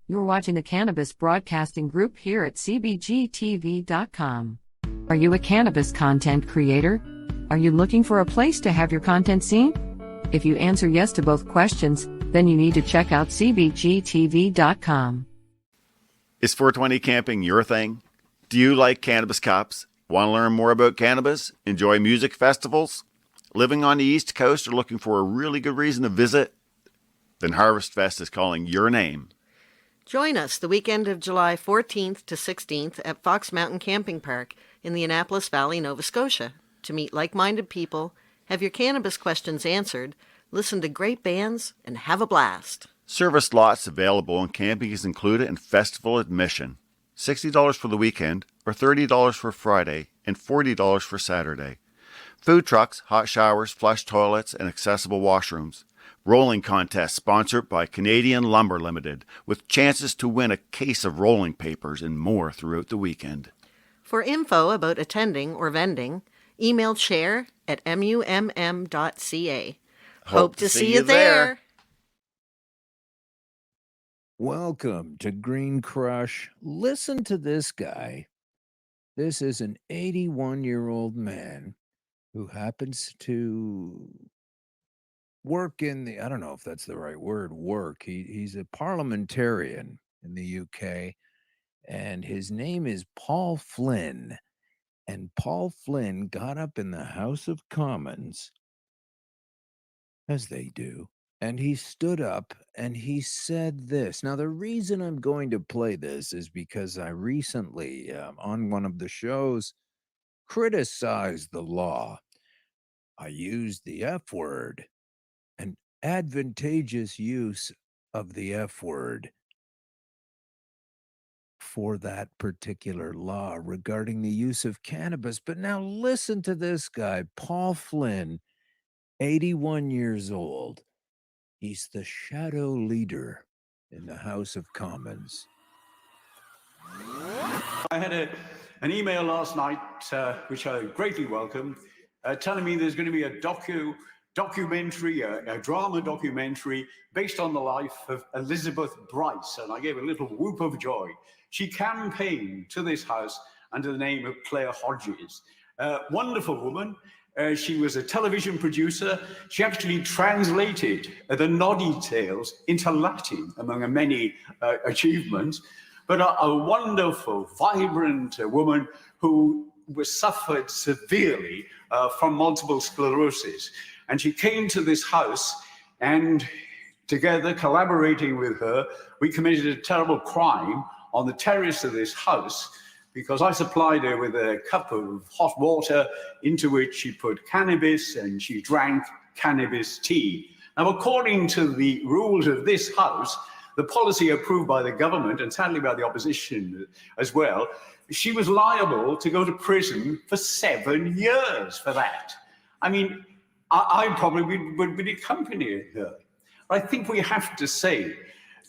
You're watching the Cannabis Broadcasting Group here at cbgtv.com. Are you a cannabis content creator? Are you looking for a place to have your content seen? If you answer yes to both questions, then you need to check out cbgtv.com. Is 420 camping your thing? Do you like cannabis cups? Want to learn more about cannabis? Enjoy music festivals? Living on the East Coast or looking for a really good reason to visit? Then Harvest Fest is calling your name. Join us the weekend of July 14th to 16th at Fox Mountain Camping Park in the Annapolis Valley, Nova Scotia, to meet like-minded people, have your cannabis questions answered, listen to great bands, and have a blast. Service lots available and camping is included in festival admission. $60 for the weekend, or $30 for Friday, and $40 for Saturday. Food trucks, hot showers, flush toilets, and accessible washrooms. Rolling contest sponsored by Canadian Lumber Limited, with chances to win a case of rolling papers and more throughout the weekend. For info about attending or vending, email chair@mumm.ca. Hope to see you there. Welcome to Green Crush. Listen to this guy. This is an 81-year-old man who happens to work in the, I don't know if that's the right word, work. He's a parliamentarian in the UK, and his name is Paul Flynn. And Paul Flynn got up in the House of Commons, as they do, and he stood up and he said this. Now, the reason I'm going to play this is because I recently, on one of the shows, criticized the law. I used the F word, an advantageous use of the F word for that particular law regarding the use of cannabis. But now listen to this guy, Paul Flynn, 81 years old. He's the shadow leader in the House of Commons. I had an email last night, which I greatly welcomed, telling me there's going to be a documentary, a drama documentary based on the life of Elizabeth Bryce, and I gave a little whoop of joy. She campaigned to this house under the name of Claire Hodges. Wonderful woman. She was a television producer. She actually translated the Noddy Tales into Latin, among her many achievements. But a wonderful, vibrant woman who suffered severely from multiple sclerosis. And she came to this house, and together, collaborating with her, we committed a terrible crime on the terrace of this house, because I supplied her with a cup of hot water into which she put cannabis, and she drank cannabis tea. Now, according to the rules of this house, the policy approved by the government and sadly by the opposition as well, she was liable to go to prison for 7 years for that. I mean, I probably would be accompanying her. I think we have to say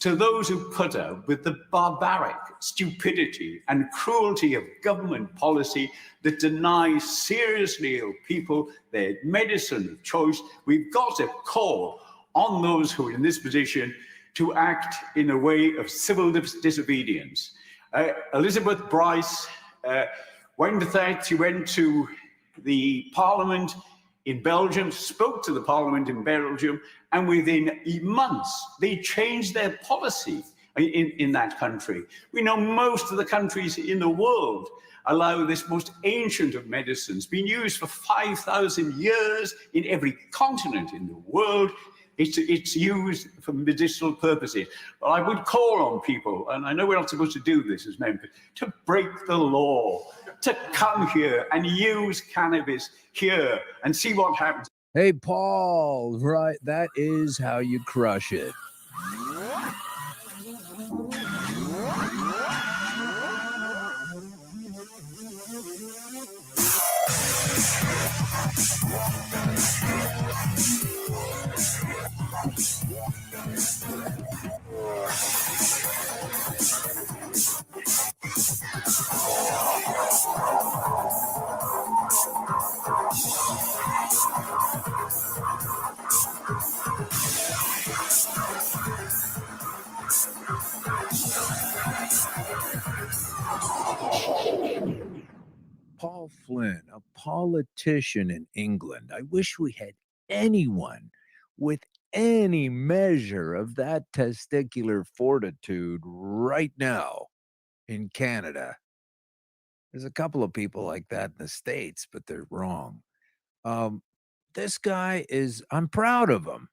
to those who put up with the barbaric stupidity and cruelty of government policy that denies seriously ill people their medicine of choice, we've got to call on those who are in this position to act in a way of civil disobedience. Elizabeth Bryce went to the Parliament in Belgium, spoke to the Parliament in Belgium, and within months, they changed their policy in that country. We know most of the countries in the world allow this most ancient of medicines, been used for 5,000 years in every continent in the world. It's used for medicinal purposes. But I would call on people, and I know we're not supposed to do this as members, to break the law, to come here and use cannabis here and see what happens. Hey, Paul, right, that is how you crush it. Paul Flynn, a politician in England. I wish we had anyone with any measure of that testicular fortitude right now in Canada. There's a couple of people like that in the States, but they're wrong. Um, this guy is, I'm proud of him.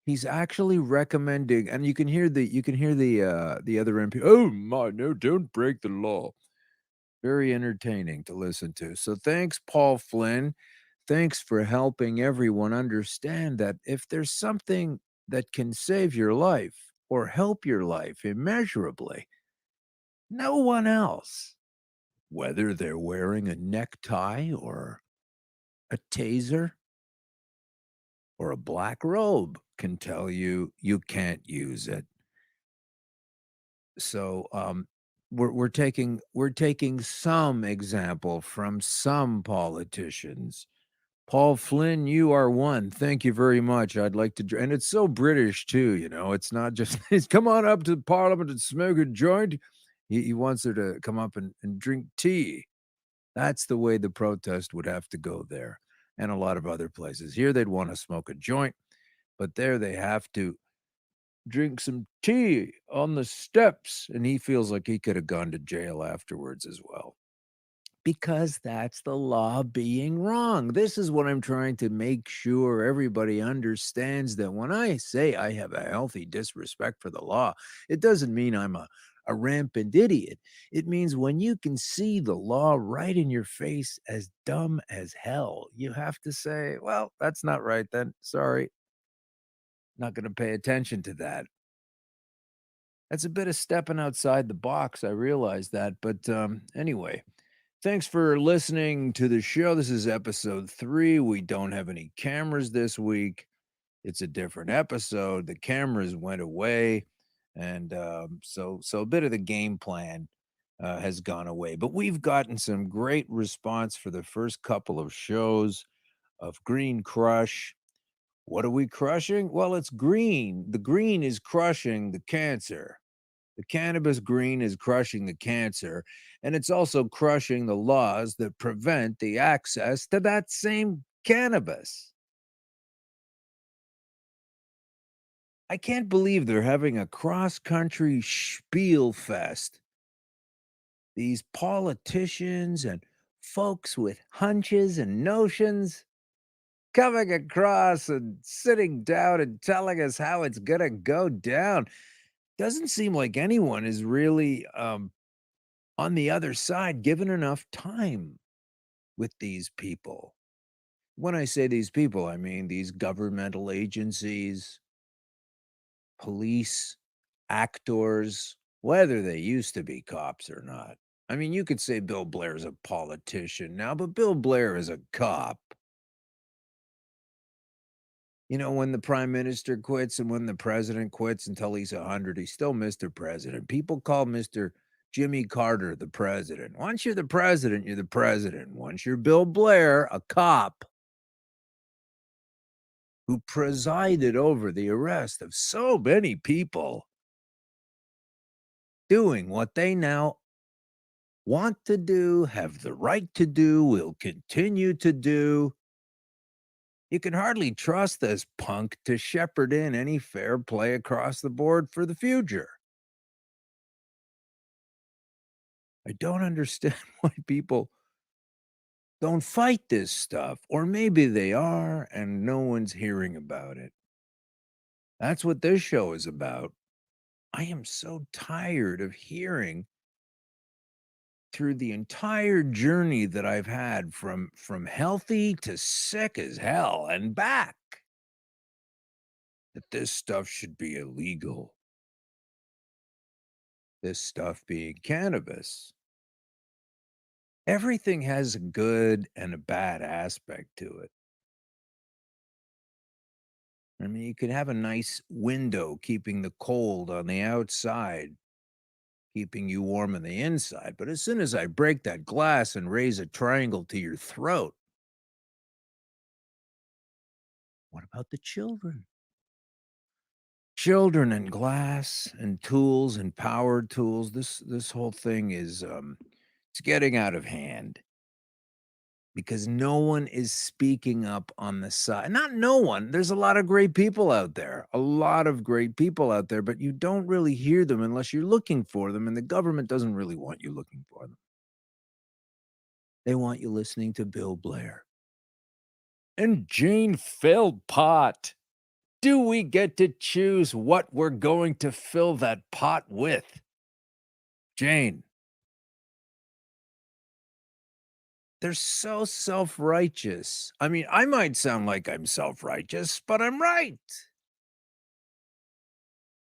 He's actually recommending, and you can hear the other MP. Oh my, no, don't break the law. Very entertaining to listen to. So thanks, Paul Flynn. Thanks for helping everyone understand that if there's something that can save your life or help your life immeasurably, no one else, whether they're wearing a necktie or a taser or a black robe, can tell you you can't use it. So we're taking some example from some politicians. Paul Flynn, you are one. Thank you very much. I'd like to, and it's so British too. It's not just he's come on up to Parliament and smoke a joint. He wants her to come up and drink tea. That's the way the protest would have to go there, and a lot of other places. Here they'd want to smoke a joint, but there they have to drink some tea on the steps, and he feels like he could have gone to jail afterwards as well. Because that's the law being wrong. This is what I'm trying to make sure everybody understands, that when I say I have a healthy disrespect for the law, it doesn't mean I'm a rampant idiot. It means when you can see the law right in your face as dumb as hell, you have to say, well, that's not right then. Sorry. Not going to pay attention to that. That's a bit of stepping outside the box. I realize that. But anyway, thanks for listening to the show. This is episode 3. We don't have any cameras this week. It's a different episode. The cameras went away. And so a bit of the game plan has gone away. But we've gotten some great response for the first couple of shows of Green Crush. What are we crushing? Well, it's green. The green is crushing the cancer. The cannabis green is crushing the cancer, and it's also crushing the laws that prevent the access to that same cannabis. I can't believe they're having a cross-country spiel fest. These politicians and folks with hunches and notions coming across and sitting down and telling us how it's going to go down. Doesn't seem like anyone is really on the other side given enough time with these people. When I say these people, I mean these governmental agencies, police, actors, whether they used to be cops or not. I mean, you could say Bill Blair's a politician now, but Bill Blair is a cop. When the prime minister quits and when the president quits until he's 100, he's still Mr. President. People call Mr. Jimmy Carter the president. Once you're the president, you're the president. Once you're Bill Blair, a cop who presided over the arrest of so many people doing what they now want to do, have the right to do, will continue to do. You can hardly trust this punk to shepherd in any fair play across the board for the future. I don't understand why people don't fight this stuff, or maybe they are and no one's hearing about it. That's what this show is about. I am so tired of hearing through the entire journey that I've had from healthy to sick as hell and back that this stuff should be illegal. This stuff being cannabis. Everything has a good and a bad aspect to it. I mean, you could have a nice window keeping the cold on the outside, keeping you warm on the inside. But as soon as I break that glass and raise a triangle to your throat, what about the children? Children and glass and tools and power tools. This whole thing is it's getting out of hand. because no one is speaking up on the side. Not no one. There's a lot of great people out there, but you don't really hear them unless you're looking for them, and the government doesn't really want you looking for them. They want you listening to Bill Blair. And Jane Philpott. Do we get to choose what we're going to fill that pot with? Jane. They're so self-righteous. I mean, I might sound like I'm self-righteous, but I'm right.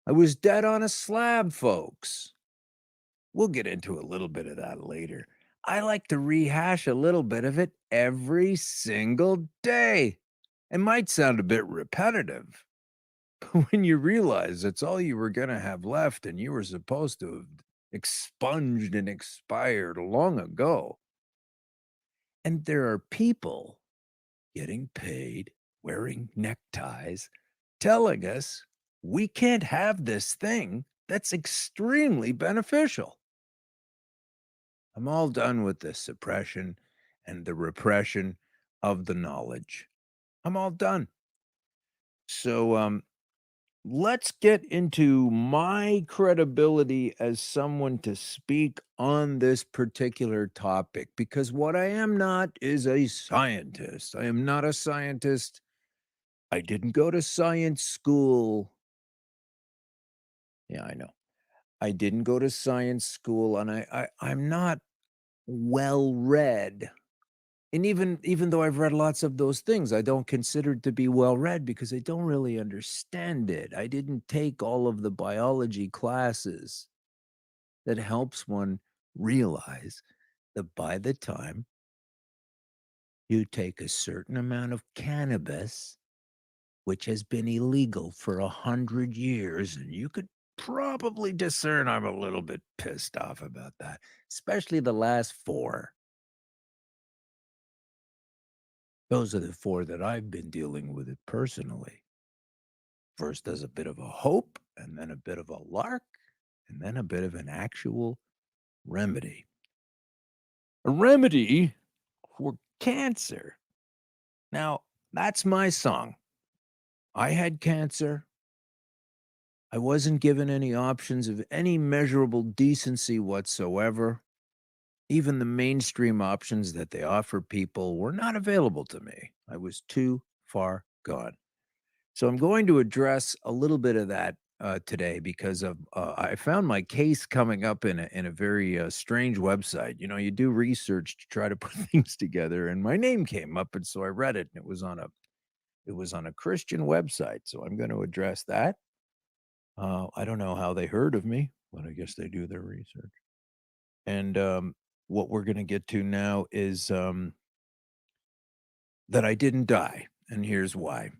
I was dead on a slab, folks. We'll get into a little bit of that later. I like to rehash a little bit of it every single day. It might sound a bit repetitive, but when you realize that's all you were going to have left and you were supposed to have expunged and expired long ago. And there are people getting paid, wearing neckties, telling us we can't have this thing that's extremely beneficial. I'm all done with the suppression and the repression of the knowledge. I'm all done. So let's get into my credibility as someone to speak on this particular topic, because what I am not is a scientist. I am not a scientist. I didn't go to science school. Yeah, I know. I didn't go to science school, and I'm not well read. And even though I've read lots of those things, I don't consider it to be well read because I don't really understand it. I didn't take all of the biology classes that helps one realize that by the time you take a certain amount of cannabis, which has been illegal for 100 years, and you could probably discern I'm a little bit pissed off about that, especially the last 4. Those are the 4 that I've been dealing with it personally. First as a bit of a hope, and then a bit of a lark, and then a bit of an actual remedy. A remedy for cancer. Now, that's my song. I had cancer. I wasn't given any options of any measurable decency whatsoever. Even the mainstream options that they offer people were not available to me. I was too far gone. So I'm going to address a little bit of that today because of I found my case coming up in a very strange website. You know, you do research to try to put things together, and my name came up, and so I read it, and it was on a Christian website. So I'm going to address that. I don't know how they heard of me, but I guess they do their research. And what we're going to get to now is that I didn't die, and here's why.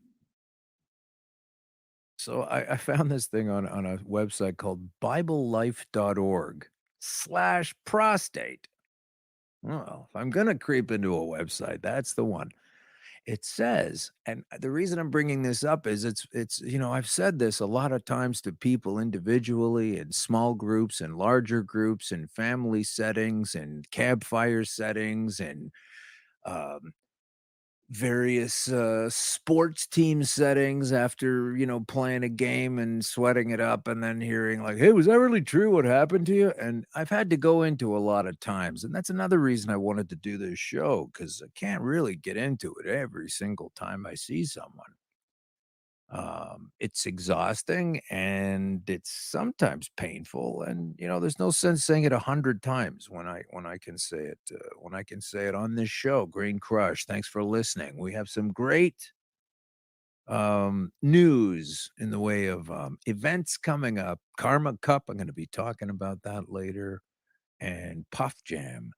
So I found this thing on a website called BibleLife.org/prostate. Well, if I'm going to creep into a website, that's the one. It says, and the reason I'm bringing this up is it's I've said this a lot of times to people individually, in small groups and larger groups, and family settings and campfire settings, and um, various sports team settings after playing a game and sweating it up, and then hearing like, hey, was that really true what happened to you? And I've had to go into a lot of times, and that's another reason I wanted to do this show, because I can't really get into it every single time I see someone. It's exhausting, and it's sometimes painful, and there's no sense saying it 100 times when I can say it on this show. Green Crush, thanks for listening. We have some great news in the way of events coming up. Karma Cup, I'm going to be talking about that later, and Puff Jam.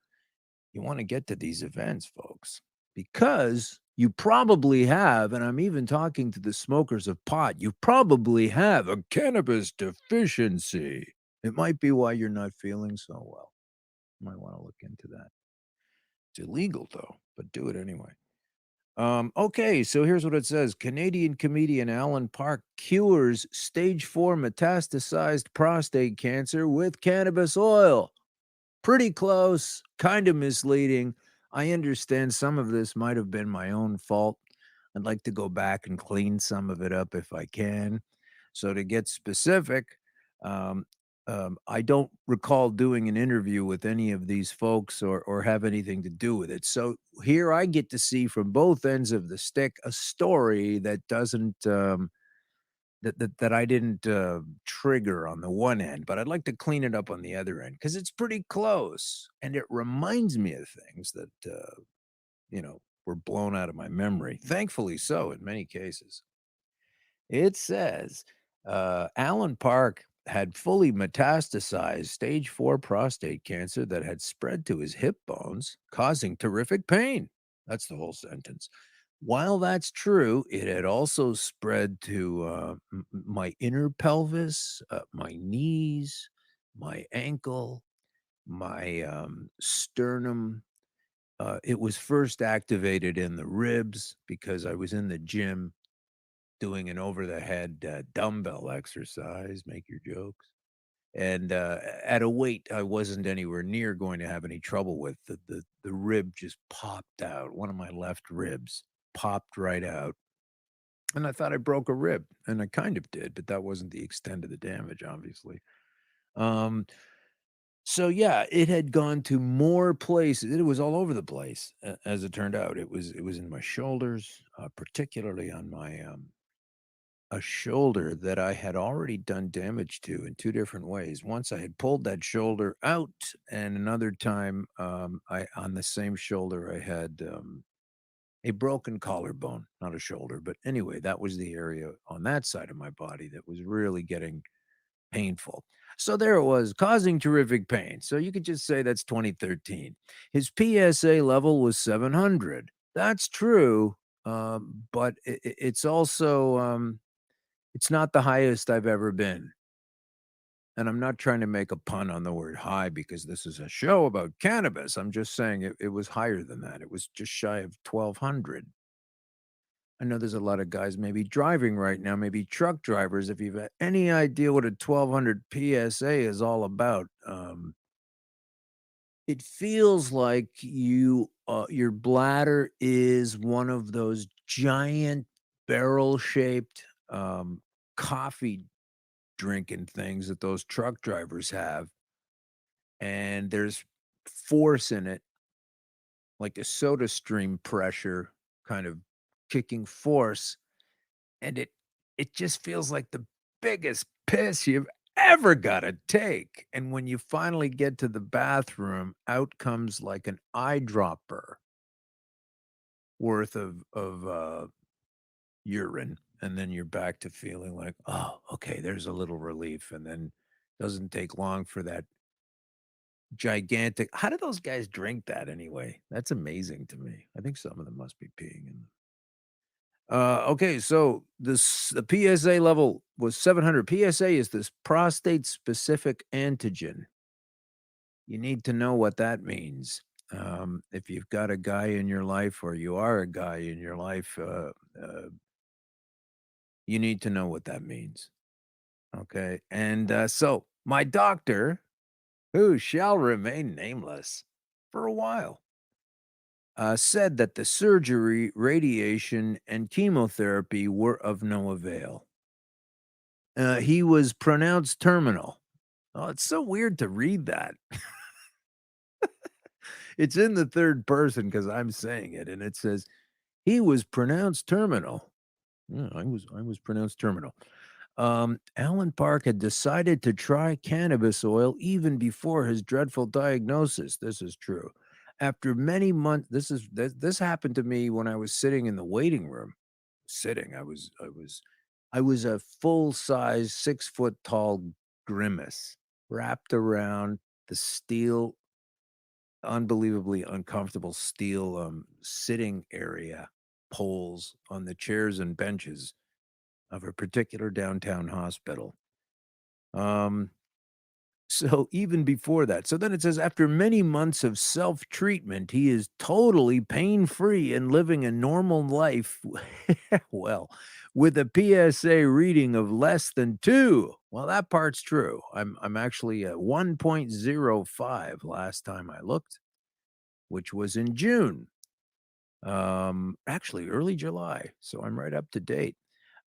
You want to get to these events, folks, because you probably have, and I'm even talking to the smokers of pot, you probably have a cannabis deficiency. It might be why you're not feeling so well. You might want to look into that. It's illegal, though, but do it anyway. Okay, so here's what it says. Canadian comedian Alan Park cures stage 4 metastasized prostate cancer with cannabis oil. Pretty close, kind of misleading. I understand some of this might have been my own fault. I'd like to go back and clean some of it up if I can. So to get specific, um, I don't recall doing an interview with any of these folks or have anything to do with it. So here I get to see from both ends of the stick a story that doesn't that I didn't trigger on the one end, but I'd like to clean it up on the other end because it's pretty close and it reminds me of things that were blown out of my memory. Thankfully, so in many cases. It says Alan Park had fully metastasized stage 4 prostate cancer that had spread to his hip bones, causing terrific pain. That's the whole sentence. While that's true, it had also spread to my inner pelvis, my knees, my ankle, my sternum. It was first activated in the ribs because I was in the gym doing an over the head dumbbell exercise, make your jokes. And at a weight I wasn't anywhere near going to have any trouble with, the rib just popped out. One of my left ribs popped right out. And I thought I broke a rib, and I kind of did, but that wasn't the extent of the damage, obviously. Um, so yeah, it had gone to more places. It was all over the place, as it turned out. It was in my shoulders, particularly on my a shoulder that I had already done damage to in two different ways. Once I had pulled that shoulder out, and another time, I on the same shoulder I had a broken collarbone, not a shoulder, but anyway, that was the area on that side of my body that was really getting painful. So there it was, causing terrific pain. So you could just say that's 2013. His PSA level was 700. That's true, but it's also it's not the highest I've ever been. And I'm not trying to make a pun on the word high because this is a show about cannabis. I'm just saying it was higher than that. It was just shy of 1200. I know there's a lot of guys maybe driving right now, maybe truck drivers. If you've had any idea what a 1200 PSA is all about, it feels like your bladder is one of those giant barrel-shaped coffee drinking things that those truck drivers have, and there's force in it, like a soda stream pressure kind of kicking force, and it just feels like the biggest piss you've ever gotta take, and when you finally get to the bathroom, out comes like an eyedropper worth of urine, and then you're back to feeling like, "Oh, okay, there's a little relief," and then doesn't take long for that gigantic how do those guys drink that anyway? That's amazing to me. I think some of them must be peeing in okay, so the PSA level was 700. PSA is this prostate specific antigen. You need to know what that means. If you've got a guy in your life or you are a guy in your life, you need to know what that means. Okay. And so my doctor, who shall remain nameless for a while, said that the surgery, radiation, and chemotherapy were of no avail. He was pronounced terminal. Oh, it's so weird to read that. It's in the third person because I'm saying it, and it says he was pronounced terminal. Yeah, I was pronounced terminal. Alan Park had decided to try cannabis oil even before his dreadful diagnosis. This is true. After many months, this happened to me when I was sitting in the waiting room. Sitting, I was a full size 6 foot tall grimace wrapped around the steel, unbelievably uncomfortable steel sitting area poles on the chairs and benches of a particular downtown hospital. Um, so even before that, so then it says after many months of self-treatment, he is totally pain-free and living a normal life. Well, with a PSA reading of less than 2. Well, that part's true. I'm actually at 1.05 last time I looked. which was in June. Actually, early July. So I'm right up to date.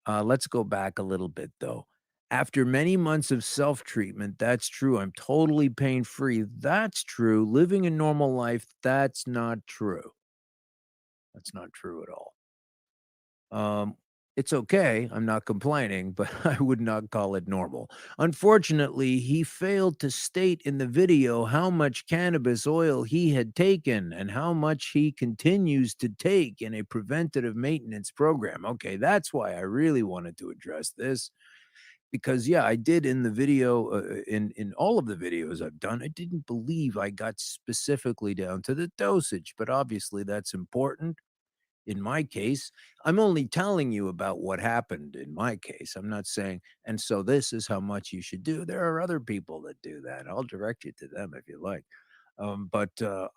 Let's go back a little bit, though. After many months of self treatment, that's true. I'm totally pain free. That's true. Living a normal life, that's not true. That's not true at all. Um, it's okay. I'm not complaining, but I would not call it normal. Unfortunately, he failed to state in the video how much cannabis oil he had taken and how much he continues to take in a preventative maintenance program. Okay, that's why I really wanted to address this because yeah, I did in the video in all of the videos I've done. I didn't believe I got specifically down to the dosage, but obviously that's important in my case. I'm only telling you about what happened in my case. I'm not saying, and so this is how much you should do. There are other people that do that. I'll direct you to them if you like. But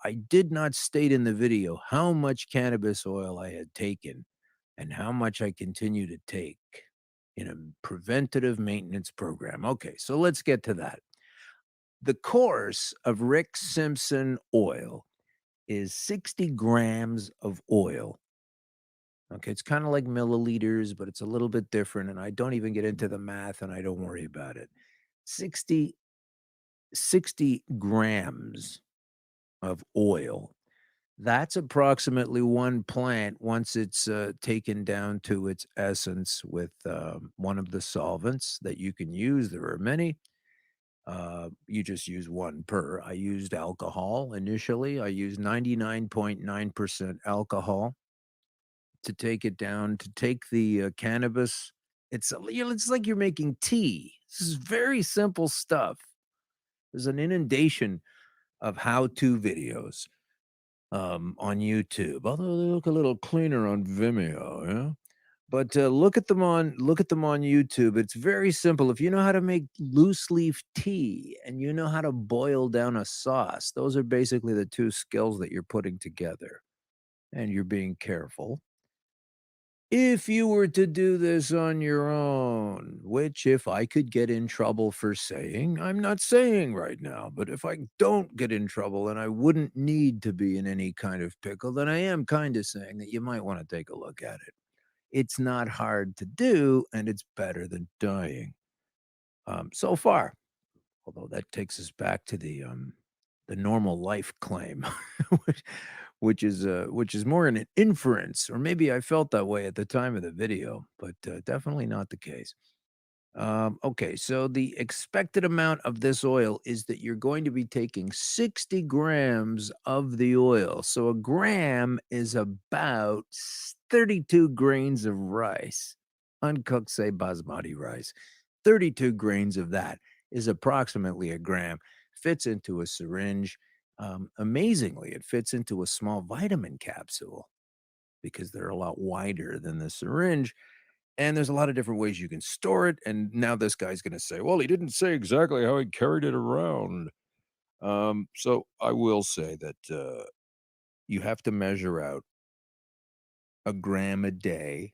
I did not state in the video how much cannabis oil I had taken and how much I continue to take in a preventative maintenance program. Okay, so let's get to that. The course of Rick Simpson oil is 60 grams of oil. Okay, it's kind of like milliliters, but it's a little bit different. And I don't even get into the math and I don't worry about it. 60, 60 grams of oil. That's approximately one plant once it's taken down to its essence with one of the solvents that you can use. There are many. You just use one per. I used alcohol initially. I used 99.9% alcohol to take it down, to take the cannabis. It's like you're making tea. This is very simple stuff. There's an inundation of how-to videos on YouTube, although they look a little cleaner on Vimeo, yeah? But look at them on YouTube. It's very simple. If you know how to make loose leaf tea and you know how to boil down a sauce, those are basically the two skills that you're putting together. And you're being careful. If you were to do this on your own, which if I could get in trouble for saying, I'm not saying right now, but if I don't get in trouble and I wouldn't need to be in any kind of pickle, then I am kind of saying that you might want to take a look at it. It's not hard to do, and it's better than dying. So far, although that takes us back to the normal life claim, which which is more an inference, or maybe I felt that way at the time of the video, but definitely not the case. Okay, so the expected amount of this oil is that you're going to be taking 60 grams of the oil. So a gram is about 32 grains of rice, uncooked, say, basmati rice. 32 grains of that is approximately a gram, fits into a syringe. Amazingly, it fits into a small vitamin capsule because they're a lot wider than the syringe. And there's a lot of different ways you can store it. And now this guy's going to say, well, he didn't say exactly how he carried it around. So I will say that you have to measure out a gram a day.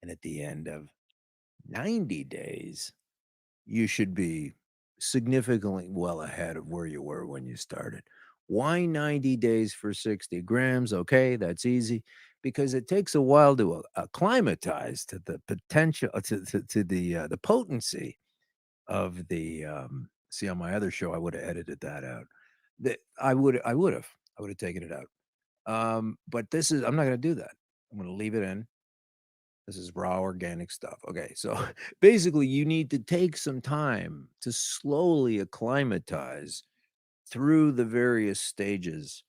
And at the end of 90 days, you should be significantly well ahead of where you were when you started. Why 90 days for 60 grams? Okay, that's easy because it takes a while to acclimatize to the potential, to the potency of the. See, on my other show, I would have edited that out. I would have taken it out. But this is, I'm not going to do that. I'm going to leave it in. This is raw organic stuff. Okay, so basically, you need to take some time to slowly acclimatize through the various stages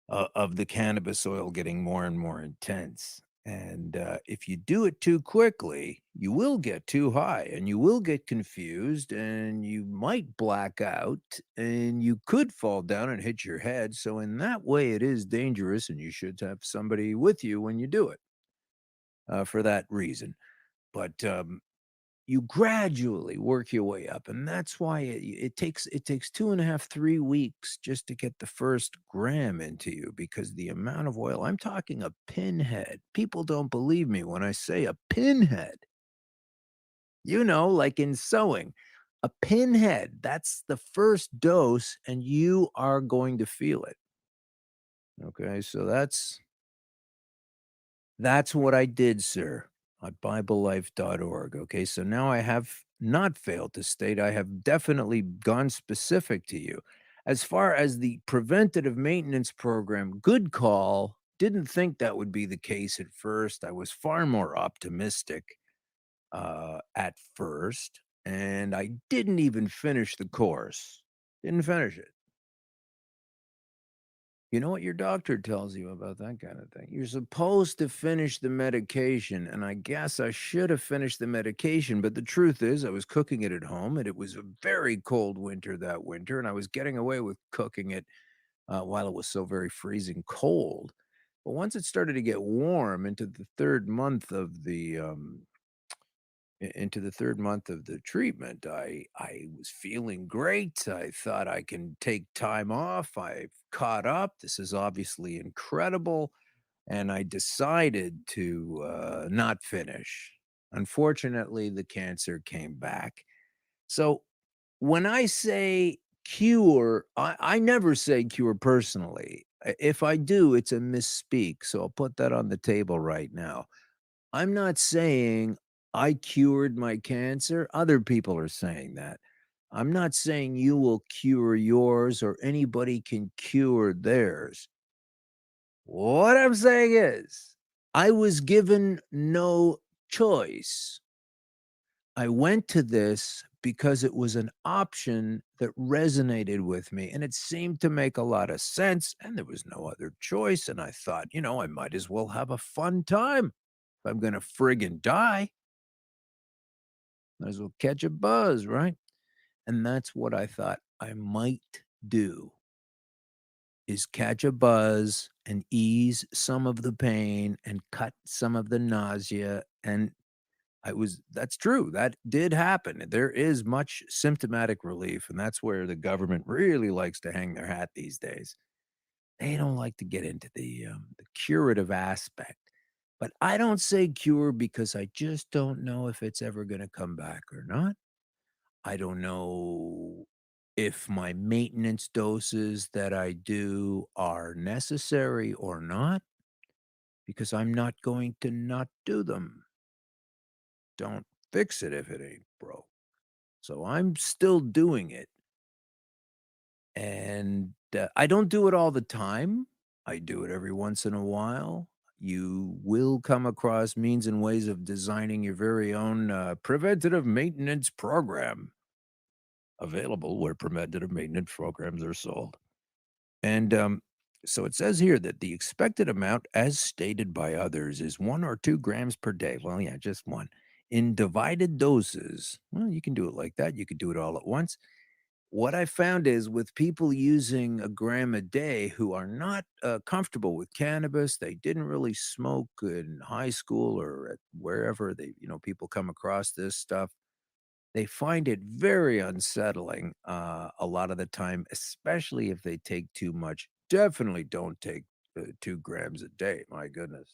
of the cannabis oil getting more and more intense. And if you do it too quickly, you will get too high and you will get confused and you might black out and you could fall down and hit your head. So, in that way, it is dangerous and you should have somebody with you when you do it for that reason. But you gradually work your way up, and that's why it takes 2.5, 3 weeks just to get the first gram into you because the amount of oil. I'm talking a pinhead. People don't believe me when I say a pinhead. Like in sewing. A pinhead, that's the first dose, and you are going to feel it. Okay, so that's what I did, sir, at BibleLife.org. Okay, so now I have not failed to state I have definitely gone specific to you. As far as the preventative maintenance program, good call. Didn't think that would be the case at first. I was far more optimistic at first, and I didn't even finish the course. Didn't finish it. You know what your doctor tells you about that kind of thing? You're supposed to finish the medication, and I guess I should have finished the medication, but the truth is I was cooking it at home, and it was a very cold winter that winter, and I was getting away with cooking it while it was so very freezing cold. But once it started to get warm into the 3rd month of the treatment, I was feeling great. I thought I can take time off. I've caught up. This is obviously incredible, and I decided to not finish. Unfortunately, the cancer came back. So when I say cure, I never say cure personally. If I do, it's a misspeak. So I'll put that on the table right now. I'm not saying I cured my cancer. Other people are saying that. I'm not saying you will cure yours or anybody can cure theirs. What I'm saying is, I was given no choice. I went to this because it was an option that resonated with me and it seemed to make a lot of sense. And there was no other choice. And I thought, I might as well have a fun time. If I'm going to friggin' die, might as well catch a buzz, right? And that's what I thought I might do is catch a buzz and ease some of the pain and cut some of the nausea. And that's true. That did happen. There is much symptomatic relief. And that's where the government really likes to hang their hat these days. They don't like to get into the curative aspect. But I don't say cure because I just don't know if it's ever going to come back or not. I don't know if my maintenance doses that I do are necessary or not, because I'm not going to not do them. Don't fix it if it ain't broke. So I'm still doing it. And I don't do it all the time. I do it every once in a while. You will come across means and ways of designing your very own preventative maintenance program available where preventative maintenance programs are sold. And so it says here that the expected amount, as stated by others, is 1 or 2 grams per day. Well, yeah, just one. In divided doses, well, you can do it like that. You could do it all at once. What I found is with people using a gram a day who are not comfortable with cannabis, they didn't really smoke in high school or at wherever people come across this stuff. They find it very unsettling a lot of the time, especially if they take too much. Definitely don't take 2 grams a day. My goodness.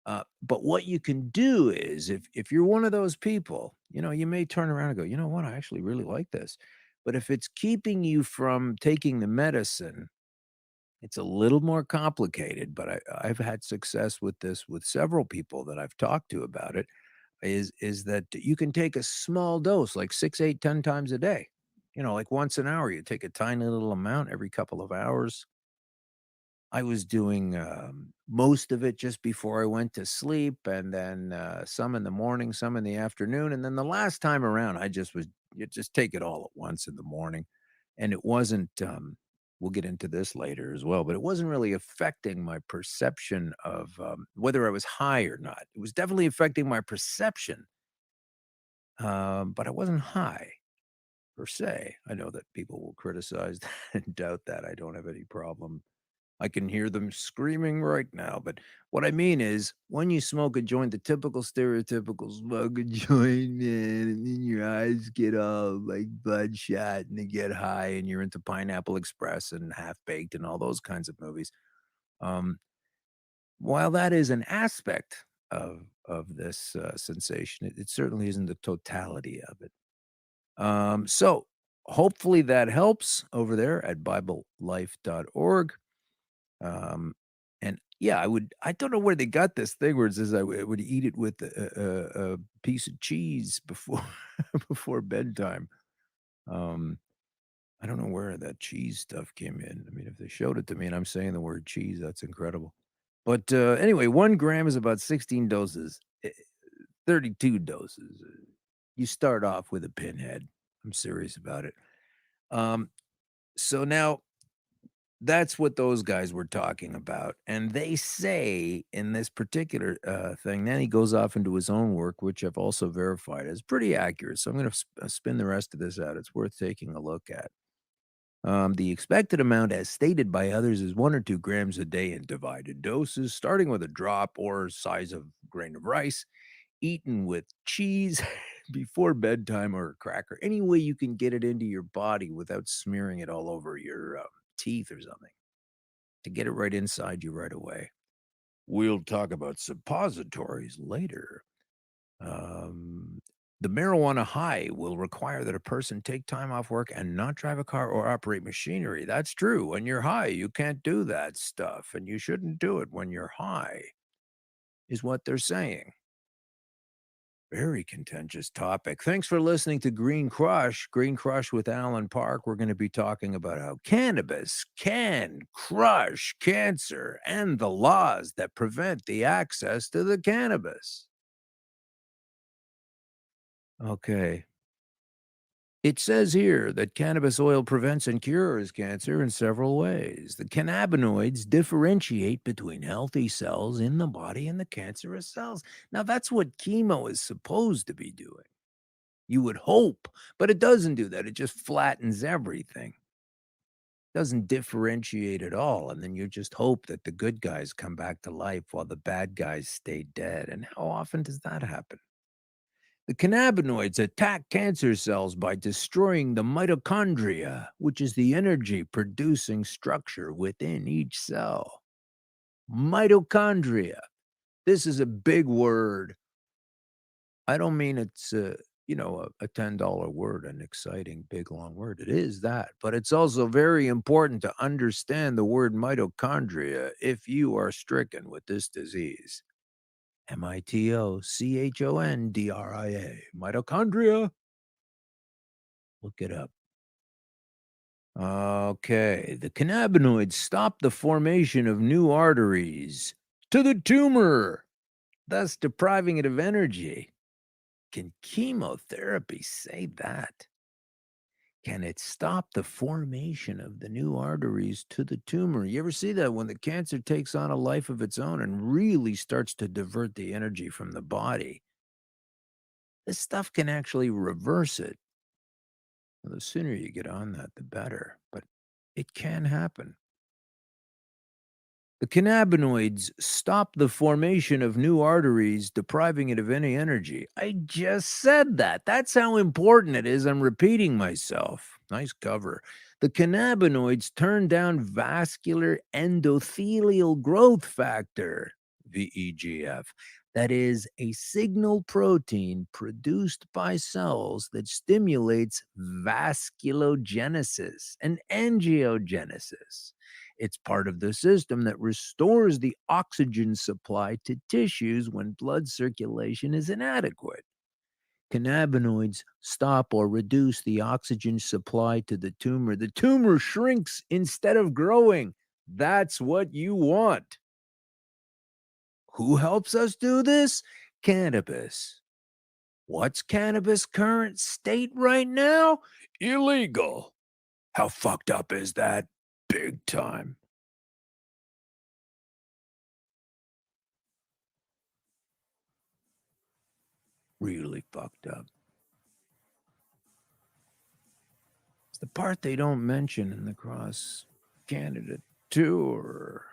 But what you can do is if you're one of those people, you may turn around and go, you know what, I actually really like this. But if it's keeping you from taking the medicine, it's a little more complicated. But I've had success with this with several people that I've talked to about it. Is that you can take a small dose, like 6, 8, 10 times a day. Like once an hour, you take a tiny little amount every couple of hours. I was doing, most of it just before I went to sleep, and then, some in the morning, some in the afternoon, and then the last time around, you just take it all at once in the morning, and it wasn't, we'll get into this later as well, but it wasn't really affecting my perception of, whether I was high or not. It was definitely affecting my perception, but I wasn't high per se. I know that people will criticize and doubt that. I don't have any problem. I can hear them screaming right now. But what I mean is, when you smoke a joint, the typical stereotypical smoke a joint, man, and then your eyes get all like bloodshot and they get high, and you're into Pineapple Express and Half Baked and all those kinds of movies. Um, while that is an aspect of this sensation, it certainly isn't the totality of it. So hopefully that helps over there at BibleLife.org. And yeah, I don't know where they got this thing where it says I would eat it with a piece of cheese before before bedtime. I don't know where that cheese stuff came in. I mean, if they showed it to me and I'm saying the word cheese, that's incredible. But anyway, 1 gram is about 16 doses, 32 doses. You start off with a pinhead. I'm serious about it. So now that's what those guys were talking about. And they say in this particular thing, then he goes off into his own work, which I've also verified is pretty accurate. So I'm going to spin the rest of this out. It's worth taking a look at. The expected amount, as stated by others, is 1 or 2 grams a day in divided doses, starting with a drop or size of grain of rice, eaten with cheese before bedtime or a cracker. Any way you can get it into your body without smearing it all over your teeth or something to get it right inside you right away. We'll talk about suppositories later. The marijuana high will require that a person take time off work and not drive a car or operate machinery. That's true. When you're high, you can't do that stuff, and you shouldn't do it when you're high, is what they're saying. Very contentious topic. Thanks for listening to Green Crush with Alan Park. We're going to be talking about how cannabis can crush cancer and the laws that prevent the access to the cannabis. Okay. It says here that cannabis oil prevents and cures cancer in several ways. The cannabinoids differentiate between healthy cells in the body and the cancerous cells. Now, that's what chemo is supposed to be doing. You would hope, but it doesn't do that. It just flattens everything. Doesn't differentiate at all. And then you just hope that the good guys come back to life while the bad guys stay dead. And how often does that happen? The cannabinoids attack cancer cells by destroying the mitochondria, which is the energy producing structure within each cell. Mitochondria. This is a big word. I don't mean it's a $10 word, an exciting, big, long word. It is that. But it's also very important to understand the word mitochondria if you are stricken with this disease. mitochondria. Mitochondria. Look it up. Okay. The cannabinoids stop the formation of new arteries to the tumor, thus depriving it of energy. Can chemotherapy say that? Can it stop the formation of the new arteries to the tumor? You ever see that when the cancer takes on a life of its own and really starts to divert the energy from the body? This stuff can actually reverse it. Well, the sooner you get on that, the better. But it can happen. The cannabinoids stop the formation of new arteries, depriving it of any energy. I just said that. That's how important it is. I'm repeating myself. Nice cover. The cannabinoids turn down vascular endothelial growth factor, VEGF. That is a signal protein produced by cells that stimulates vasculogenesis and angiogenesis. It's part of the system that restores the oxygen supply to tissues when blood circulation is inadequate. Cannabinoids stop or reduce the oxygen supply to the tumor. The tumor shrinks instead of growing. That's what you want. Who helps us do this? Cannabis. What's cannabis' current state right now? Illegal. How fucked up is that? Big time. Really fucked up. It's the part they don't mention in the Cross Canada tour.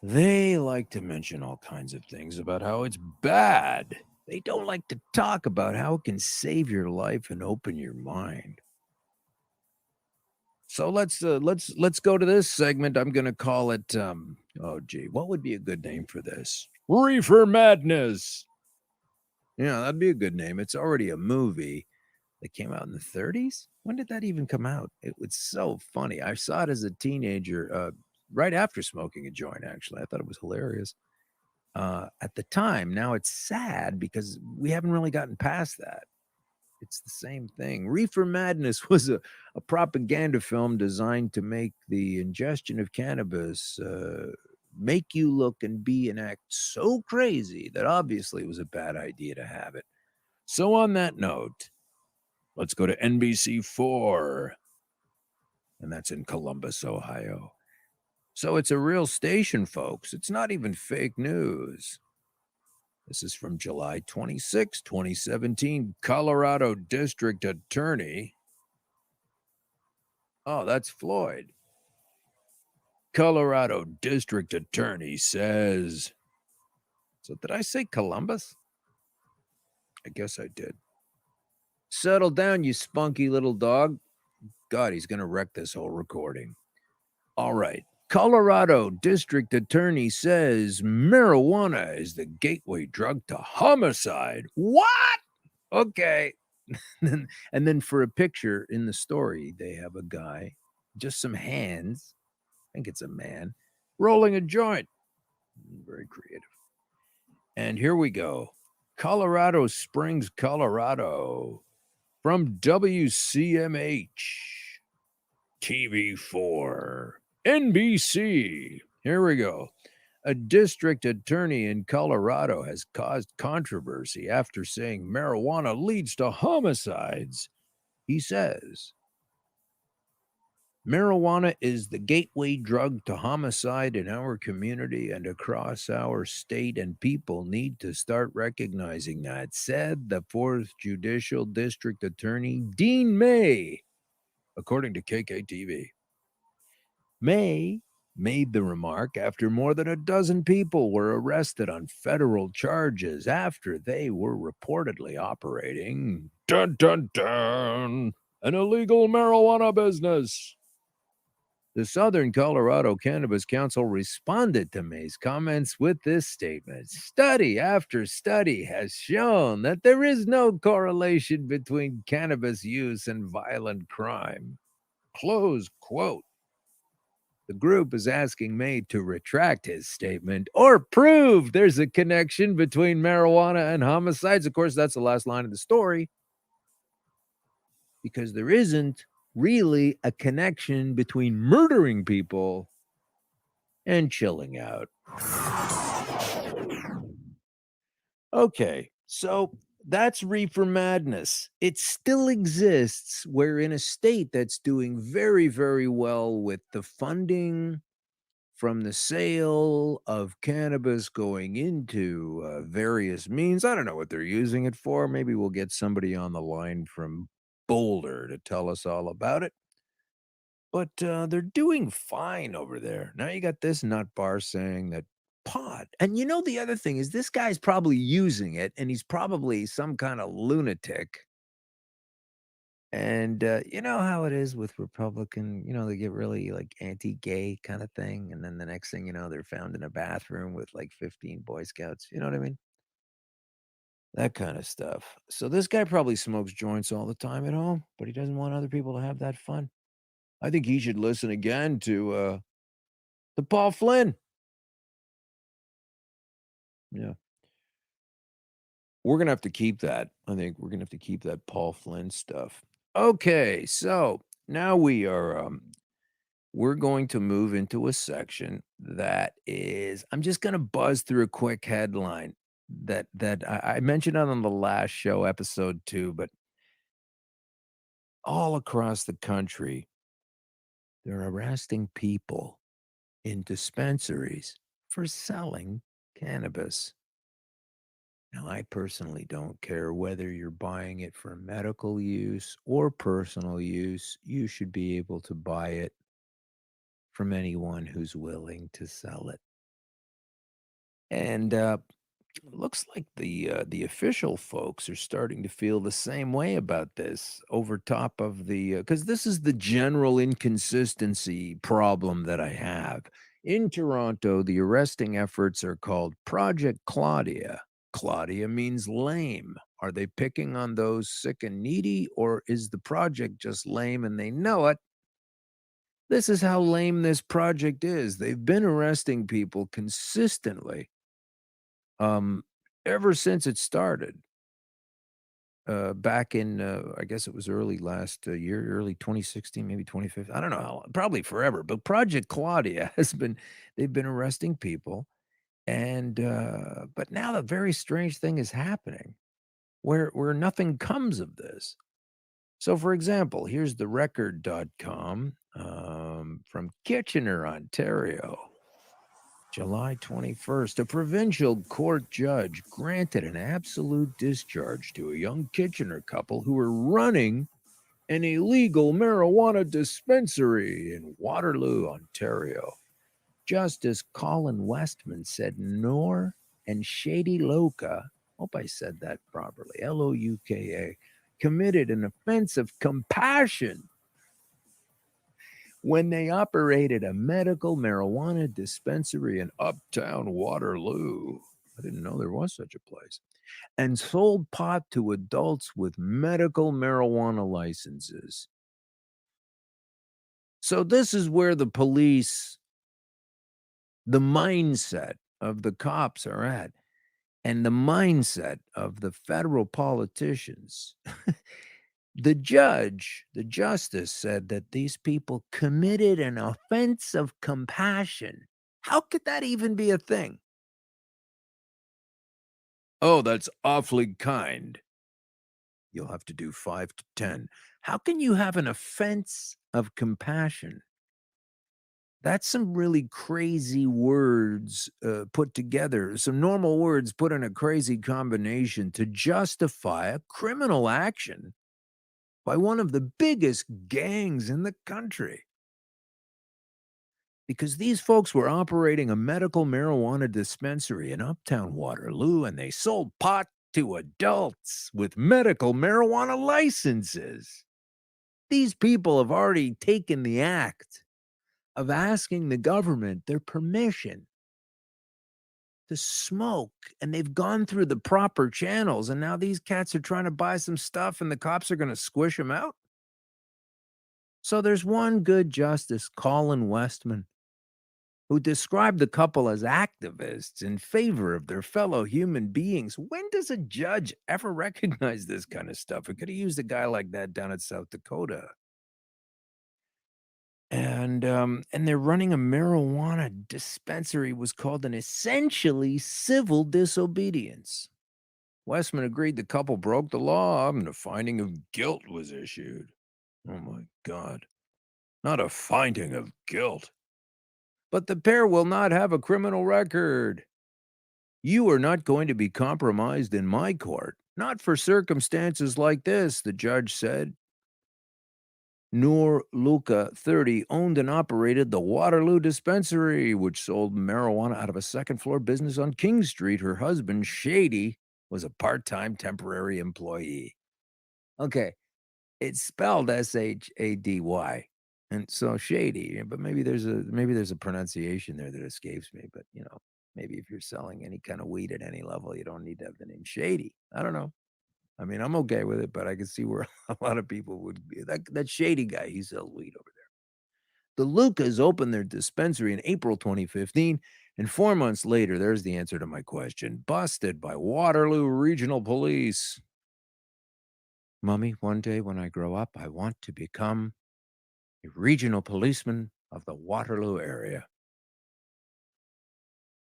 They like to mention all kinds of things about how it's bad. They don't like to talk about how it can save your life and open your mind. So let's go to this segment. I'm going to call it what would be a good name for this? Reefer Madness. Yeah, that'd be a good name. It's already a movie that came out in the 30s. When did that even come out? It was so funny. I saw it as a teenager, right after smoking a joint, actually. I thought it was hilarious. At the time, now it's sad because we haven't really gotten past that. It's the same thing. Reefer Madness was a propaganda film designed to make the ingestion of cannabis make you look and be and act so crazy that obviously it was a bad idea to have it. So, on that note, let's go to NBC4, and that's in Columbus, Ohio. So, it's a real station, folks. It's not even fake news. This is from July 26, 2017. Colorado District Attorney. Oh, that's Floyd. Colorado District Attorney says. So, did I say Columbus? I guess I did. Settle down, you spunky little dog. God, he's going to wreck this whole recording. All right. Colorado District Attorney says marijuana is the gateway drug to homicide. What? Okay. And then for a picture in the story, they have a guy, just some hands, I think it's a man, rolling a joint. Very creative. And here we go. Colorado Springs, Colorado. From WCMH, TV4, NBC. Here we go. A district attorney in Colorado has caused controversy after saying marijuana leads to homicides. He says, marijuana is the gateway drug to homicide in our community and across our state, and people need to start recognizing that, said the 4th Judicial District Attorney, Dean May, according to KKTV. May made the remark after more than a dozen people were arrested on federal charges after they were reportedly operating, dun dun dun, an illegal marijuana business. The Southern Colorado Cannabis Council responded to May's comments with this statement. Study after study has shown that there is no correlation between cannabis use and violent crime. Close quote. The group is asking May to retract his statement or prove there's a connection between marijuana and homicides. Of course, that's the last line of the story, because there isn't really a connection between murdering people and chilling out. Okay, so that's reefer madness. It still exists. We're in a state that's doing very, very well with the funding from the sale of cannabis going into various means. I don't know what they're using it for. Maybe we'll get somebody on the line from Boulder to tell us all about it. But they're doing fine over there. Now you got this nut bar saying that pot. And you know, the other thing is this guy's probably using it, and he's probably some kind of lunatic. And you know how it is with Republican, they get really like anti-gay kind of thing. And then the next thing you know, they're found in a bathroom with like 15 Boy Scouts. You know what I mean? That kind of stuff. So this guy probably smokes joints all the time at home, but he doesn't want other people to have that fun. I think he should listen again to Paul Flynn. Yeah. We're going to have to keep that. I think we're going to have to keep that Paul Flynn stuff. Okay, so now we're going to move into a section that is, I'm just going to buzz through a quick headline that I mentioned it on the last show, episode 2, but all across the country, they're arresting people in dispensaries for selling cannabis. Now, I personally don't care whether you're buying it for medical use or personal use. You should be able to buy it from anyone who's willing to sell it. And looks like the official folks are starting to feel the same way about this, over top of the because this is the general inconsistency problem that I have. In Toronto, the arresting efforts are called Project Claudia. Claudia means lame. Are they picking on those sick and needy, or is the project just lame and they know it? This is how lame this project is. They've been arresting people consistently ever since it started. Back in, I guess it was early last year, early 2016, maybe 2015. I don't know how long, probably forever. But Project Claudia they've been arresting people. And, but now the very strange thing is happening where nothing comes of this. So, for example, here's the record.com from Kitchener, Ontario. July 21st, a provincial court judge granted an absolute discharge to a young Kitchener couple who were running an illegal marijuana dispensary in Waterloo, Ontario. Justice Colin Westman said Noor and Shady Louka, hope I said that properly, Louka, committed an offense of compassion when they operated a medical marijuana dispensary in uptown Waterloo. I didn't know there was such a place. And sold pot to adults with medical marijuana licenses. So this is where the police, the mindset of the cops are at, and the mindset of the federal politicians. The justice said that these people committed an offense of compassion. How could that even be a thing? Oh, that's awfully kind. You'll have to do 5 to 10. How can you have an offense of compassion? That's some really crazy words put together, some normal words put in a crazy combination to justify a criminal action by one of the biggest gangs in the country. Because these folks were operating a medical marijuana dispensary in uptown Waterloo, and they sold pot to adults with medical marijuana licenses. These people have already taken the act of asking the government their permission to smoke, and they've gone through the proper channels, and now these cats are trying to buy some stuff, and the cops are going to squish them out? So there's one good justice, Colin Westman, who described the couple as activists in favor of their fellow human beings. When does a judge ever recognize this kind of stuff? It could have used a guy like that down in South Dakota. And they're running a marijuana dispensary was called an essentially civil disobedience. Westman agreed the couple broke the law and a finding of guilt was issued. Oh my God. Not a finding of guilt. But the pair will not have a criminal record. You are not going to be compromised in my court. Not for circumstances like this, the judge said. Noor Louka, 30, owned and operated the Waterloo dispensary, which sold marijuana out of a second-floor business on King Street. Her husband, Shady, was a part-time temporary employee. Okay, it's spelled S-H-A-D-Y, and so Shady. But maybe there's a pronunciation there that escapes me. But maybe if you're selling any kind of weed at any level, you don't need to have the name Shady. I don't know. I mean, I'm okay with it, but I can see where a lot of people would be. That Shady guy, he sells weed over there. The Lucas opened their dispensary in April 2015, and 4 months later, there's the answer to my question, busted by Waterloo Regional Police. Mummy, one day when I grow up, I want to become a regional policeman of the Waterloo area.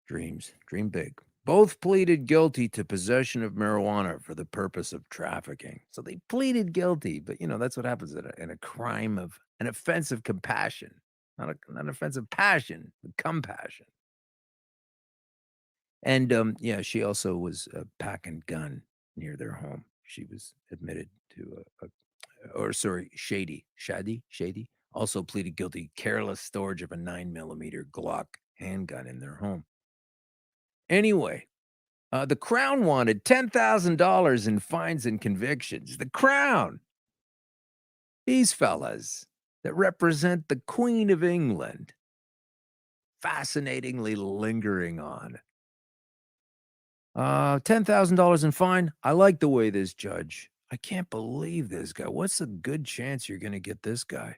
Dreams, dream big. Both pleaded guilty to possession of marijuana for the purpose of trafficking. So they pleaded guilty, but that's what happens in a crime of an offense of compassion, not an offense of passion, but compassion. And yeah, she also was packing gun near their home. She was admitted to Shady also pleaded guilty careless storage of a 9mm Glock handgun in their home. Anyway. The Crown wanted $10,000 in fines and convictions. The Crown. These fellas that represent the Queen of England. Fascinatingly lingering on. $10,000 in fine. I like the way this judge. I can't believe this guy. What's the good chance you're going to get this guy?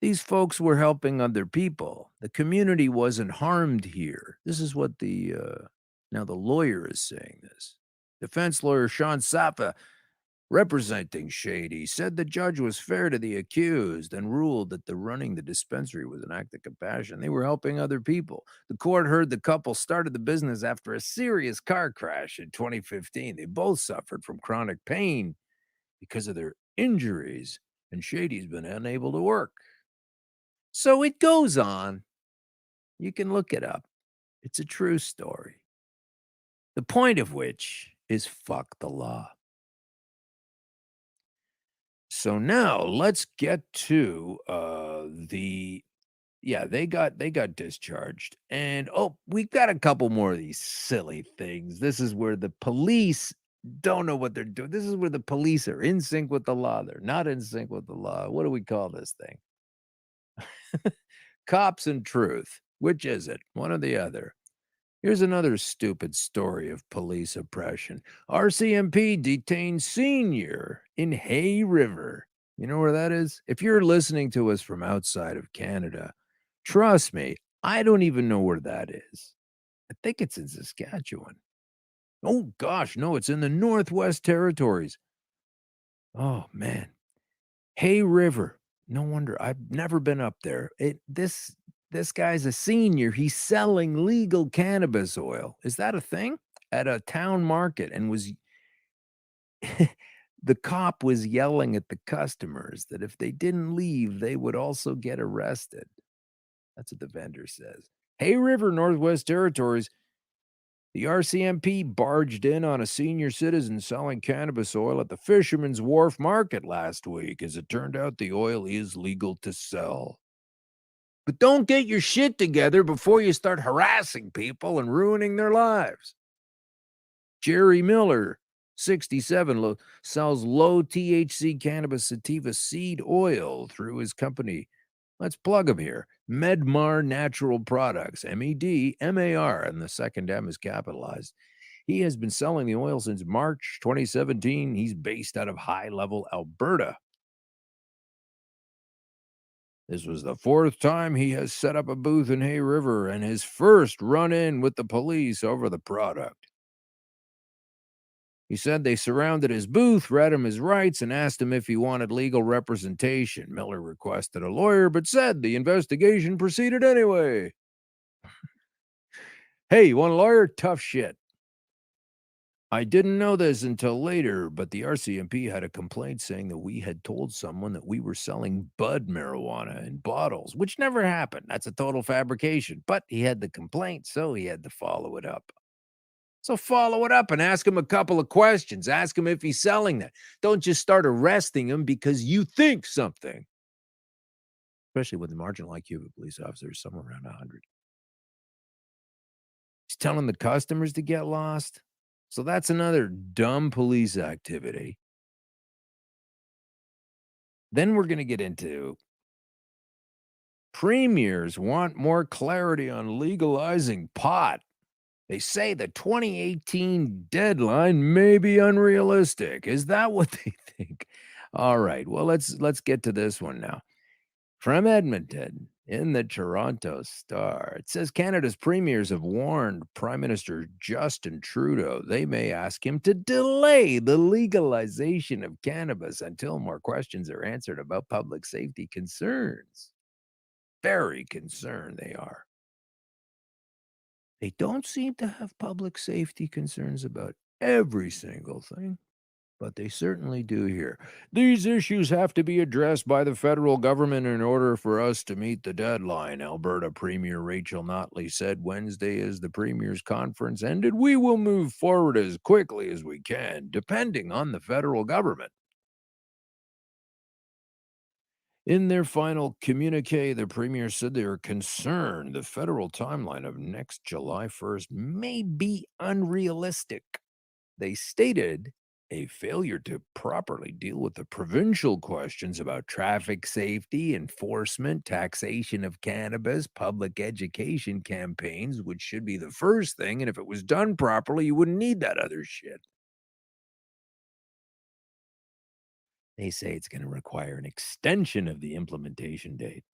These folks were helping other people. The community wasn't harmed here. This is what now the lawyer is saying this. Defense lawyer Sean Safa, representing Shady, said the judge was fair to the accused and ruled that the running the dispensary was an act of compassion. They were helping other people. The court heard the couple started the business after a serious car crash in 2015. They both suffered from chronic pain because of their injuries, and Shady's been unable to work. So it goes on. You can look it up. It's a true story. The point of which is fuck the law. So now let's get to they got discharged. And we've got a couple more of these silly things. This is where the police don't know what they're doing. This is where the police are in sync with the law. They're not in sync with the law. What do we call this thing? Cops and truth. Which is it? One or the other. Here's another stupid story of police oppression. RCMP detains senior in Hay River. You know where that is? If you're listening to us from outside of Canada, trust me, I don't even know where that is. I think it's in Saskatchewan. Oh, gosh, no, it's in the Northwest Territories. Oh, man. Hay River. No wonder. I've never been up there. This guy's a senior. He's selling legal cannabis oil. Is that a thing? At a town market, and was the cop was yelling at the customers that if they didn't leave, they would also get arrested. That's what the vendor says. Hay River, Northwest Territories. The RCMP barged in on a senior citizen selling cannabis oil at the Fisherman's Wharf Market last week. As it turned out, the oil is legal to sell. But don't get your shit together before you start harassing people and ruining their lives. Jerry Miller, 67, sells low THC cannabis sativa seed oil through his company. Let's plug him here. Medmar Natural Products, MED-MAR, and the second M is capitalized. He has been selling the oil since March 2017. He's based out of High Level, Alberta. This was the fourth time he has set up a booth in Hay River and his first run-in with the police over the product. He said they surrounded his booth, read him his rights, and asked him if he wanted legal representation. Miller requested a lawyer, but said the investigation proceeded anyway. Hey, you want a lawyer? Tough shit. I didn't know this until later, but the RCMP had a complaint saying that we had told someone that we were selling bud marijuana in bottles, which never happened. That's a total fabrication. But he had the complaint, so he had to follow it up. So follow it up and ask him a couple of questions. Ask him if he's selling that. Don't just start arresting him because you think something. Especially with the marginal IQ of a police officer is somewhere around 100. He's telling the customers to get lost. So that's another dumb police activity. Then we're going to get into premiers want more clarity on legalizing pot. They say the 2018 deadline may be unrealistic. Is that what they think? All right. Well, let's get to this one now. From Edmonton in the Toronto Star, it says Canada's premiers have warned Prime Minister Justin Trudeau they may ask him to delay the legalization of cannabis until more questions are answered about public safety concerns. Very concerned they are. They don't seem to have public safety concerns about every single thing, but they certainly do here. These issues have to be addressed by the federal government in order for us to meet the deadline, Alberta Premier Rachel Notley said Wednesday as the Premier's conference ended. We will move forward as quickly as we can, depending on the federal government. In their final communique, the Premier said they are concerned the federal timeline of next July 1st may be unrealistic. They stated a failure to properly deal with the provincial questions about traffic safety, enforcement, taxation of cannabis, public education campaigns, which should be the first thing, and if it was done properly, you wouldn't need that other shit. They say it's going to require an extension of the implementation date.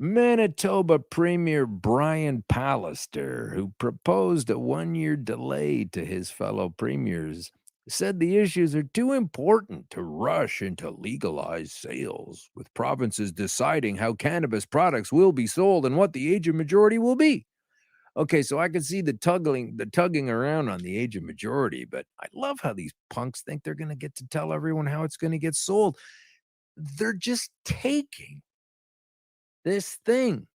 Manitoba Premier Brian Pallister, who proposed a 1-year delay to his fellow premiers, said the issues are too important to rush into legalized sales, with provinces deciding how cannabis products will be sold and what the age of majority will be. Okay, so I can see the tugging around on the age of majority, but I love how these punks think they're going to get to tell everyone how it's going to get sold. They're just taking this thing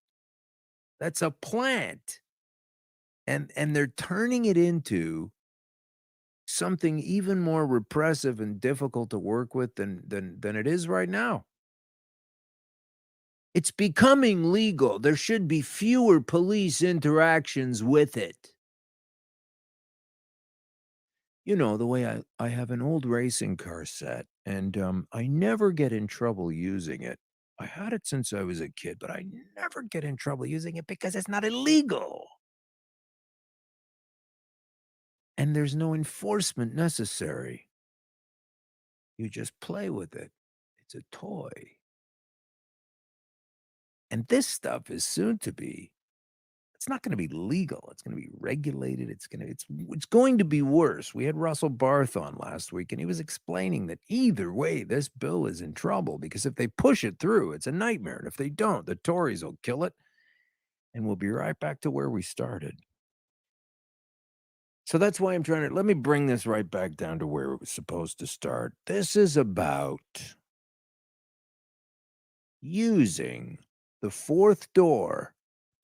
that's a plant and they're turning it into something even more repressive and difficult to work with than it is right now. It's becoming legal. There should be fewer police interactions with it. You know, the way I have an old racing car set, and I never get in trouble using it. I had it since I was a kid, but I never get in trouble using it because it's not illegal. And there's no enforcement necessary. You just play with it. It's a toy. And this stuff is soon to be, it's not going to be legal. It's going to be regulated. It's going to be worse. We had Russell Barth on last week, and he was explaining that either way, this bill is in trouble because if they push it through, it's a nightmare. And if they don't, the Tories will kill it. And we'll be right back to where we started. So that's why I'm trying to, let me bring this right back down to where it was supposed to start. This is about using the fourth door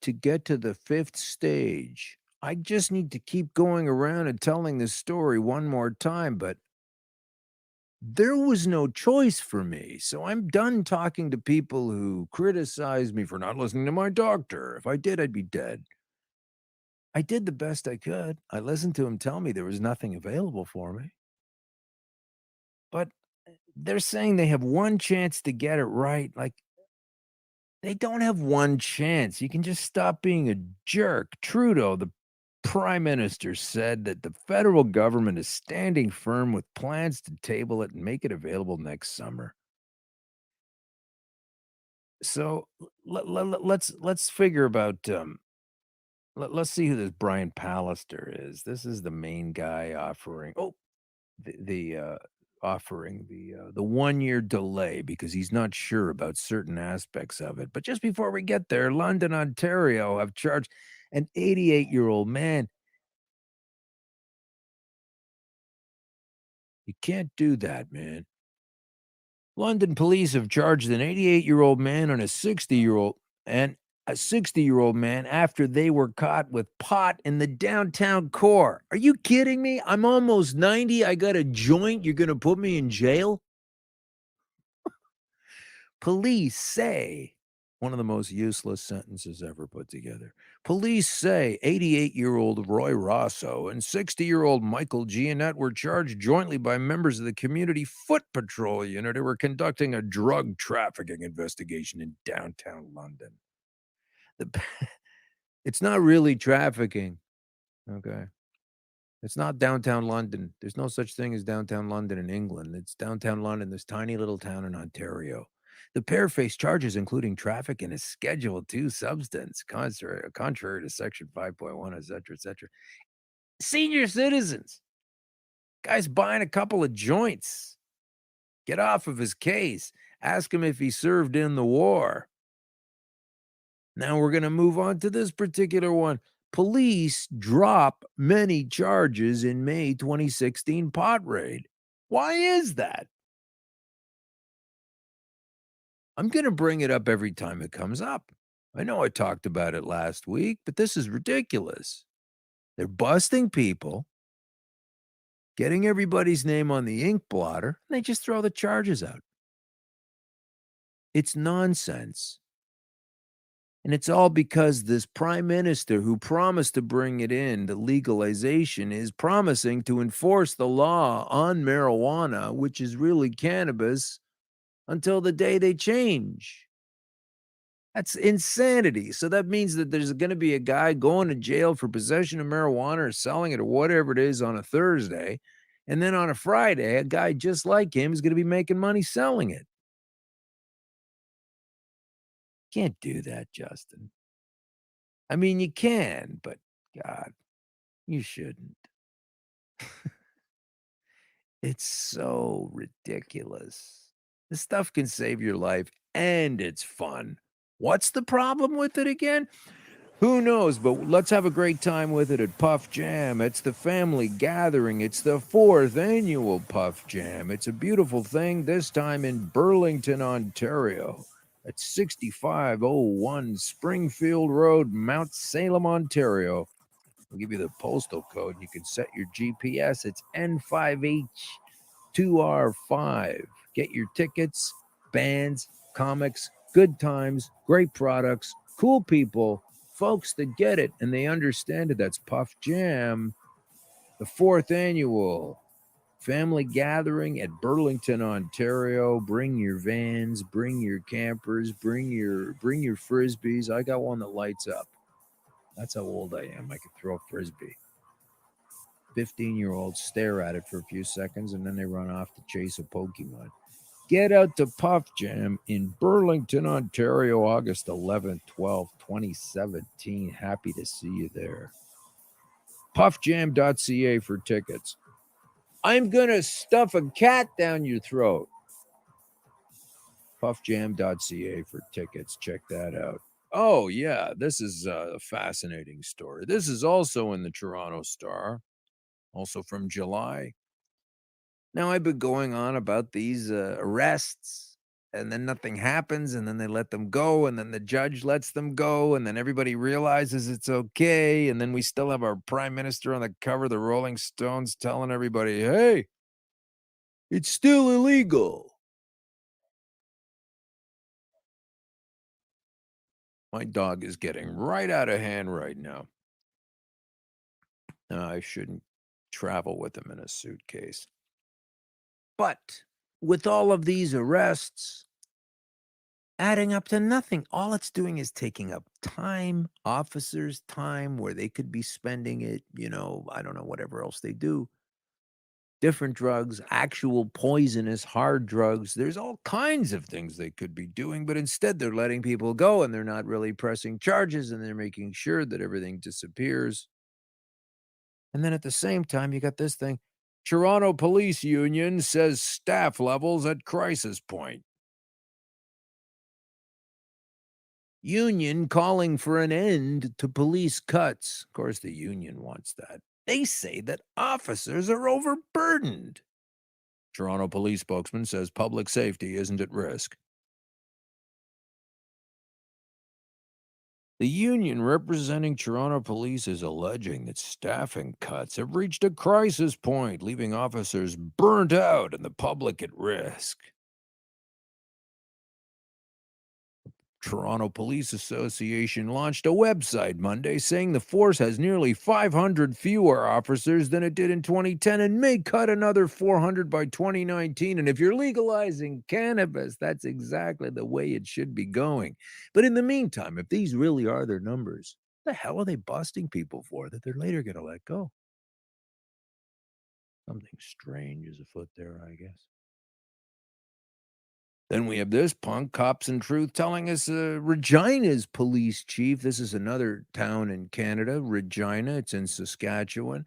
to get to the fifth stage. I just need to keep going around and telling this story one more time, but there was no choice for me. So I'm done talking to people who criticize me for not listening to my doctor. If I did, I'd be dead. I did the best I could. I listened to him tell me there was nothing available for me. But they're saying they have one chance to get it right. Like, they don't have one chance. You can just stop being a jerk. Trudeau, the prime minister, said that the federal government is standing firm with plans to table it and make it available next summer. So let's figure about let's see who this Brian Pallister is. This is the main guy offering. Oh, offering the 1-year delay because he's not sure about certain aspects of it. But just before we get there, London, Ontario have charged an 88-year-old man. You can't do that, man. London police have charged an 88-year-old man and a 60-year-old man after they were caught with pot in the downtown core. Are you kidding me? I'm almost 90. I got a joint. You're going to put me in jail? Police say, one of the most useless sentences ever put together. Police say 88-year-old Roy Rosso and 60-year-old Michael Giannette were charged jointly by members of the Community Foot Patrol Unit who were conducting a drug trafficking investigation in downtown London. It's not really trafficking, okay? It's not downtown London. There's no such thing as downtown London in England. It's downtown London, this tiny little town in Ontario. The pair face charges including traffic in a Schedule II substance, contrary to Section 5.1, et cetera, et cetera. Senior citizens. Guy's buying a couple of joints. Get off of his case. Ask him if he served in the war. Now we're going to move on to this particular one. Police drop many charges in May 2016 pot raid. Why is that? I'm going to bring it up every time it comes up. I know I talked about it last week, but this is ridiculous. They're busting people, getting everybody's name on the ink blotter, and they just throw the charges out. It's nonsense. And it's all because this prime minister who promised to bring it in, the legalization, is promising to enforce the law on marijuana, which is really cannabis, until the day they change. That's insanity. So that means that there's going to be a guy going to jail for possession of marijuana or selling it or whatever it is on a Thursday. And then on a Friday, a guy just like him is going to be making money selling it. Can't do that, Justin. I mean, you can, but God, you shouldn't. It's so ridiculous. This stuff can save your life and it's fun. What's the problem with it again? Who knows, but let's have a great time with it at Puff Jam. It's the family gathering. It's the 4th annual Puff Jam. It's a beautiful thing, this time in Burlington, Ontario, at 6501 Springfield Road, Mount Salem, Ontario. I'll give you the postal code. You can set your GPS. It's N5H2R5. Get your tickets, bands, comics, good times, great products, cool people, folks that get it and they understand it. That's Puff Jam, the 4th annual family gathering at Burlington, Ontario. Bring your vans, bring your campers, bring your frisbees. I got one that lights up. That's how old I am. I could throw a frisbee. 15-year-olds stare at it for a few seconds and then they run off to chase a Pokemon. Get out to Puff Jam in Burlington, Ontario, August 11th, 12th, 2017. Happy to see you there. Puffjam.ca for tickets. I'm going to stuff a cat down your throat. Puffjam.ca for tickets. Check that out. Oh, yeah, this is a fascinating story. This is also in the Toronto Star, also from July. Now, I've been going on about these arrests, and then nothing happens, and then they let them go, and then the judge lets them go, and then everybody realizes it's okay, and then we still have our prime minister on the cover of the Rolling Stones telling everybody, hey, it's still illegal. My dog is getting right out of hand right now. I shouldn't travel with him in a suitcase. But with all of these arrests adding up to nothing, all it's doing is taking up time, officers' time, where they could be spending it, I don't know, whatever else they do. Different drugs, actual poisonous, hard drugs. There's all kinds of things they could be doing, but instead they're letting people go and they're not really pressing charges and they're making sure that everything disappears. And then at the same time, you got this thing. Toronto Police Union says staff levels at crisis point. Union calling for an end to police cuts. Of course, the union wants that. They say that officers are overburdened. Toronto police spokesman says public safety isn't at risk. The union representing Toronto police is alleging that staffing cuts have reached a crisis point, leaving officers burnt out and the public at risk. Toronto Police Association launched a website Monday saying the force has nearly 500 fewer officers than it did in 2010 and may cut another 400 by 2019. And if you're legalizing cannabis, that's exactly the way it should be going. But in the meantime, if these really are their numbers, what the hell are they busting people for that they're later going to let go? Something strange is afoot there, I guess. Then we have this punk, Cops and Truth, telling us Regina's police chief, this is another town in Canada, Regina, it's in Saskatchewan.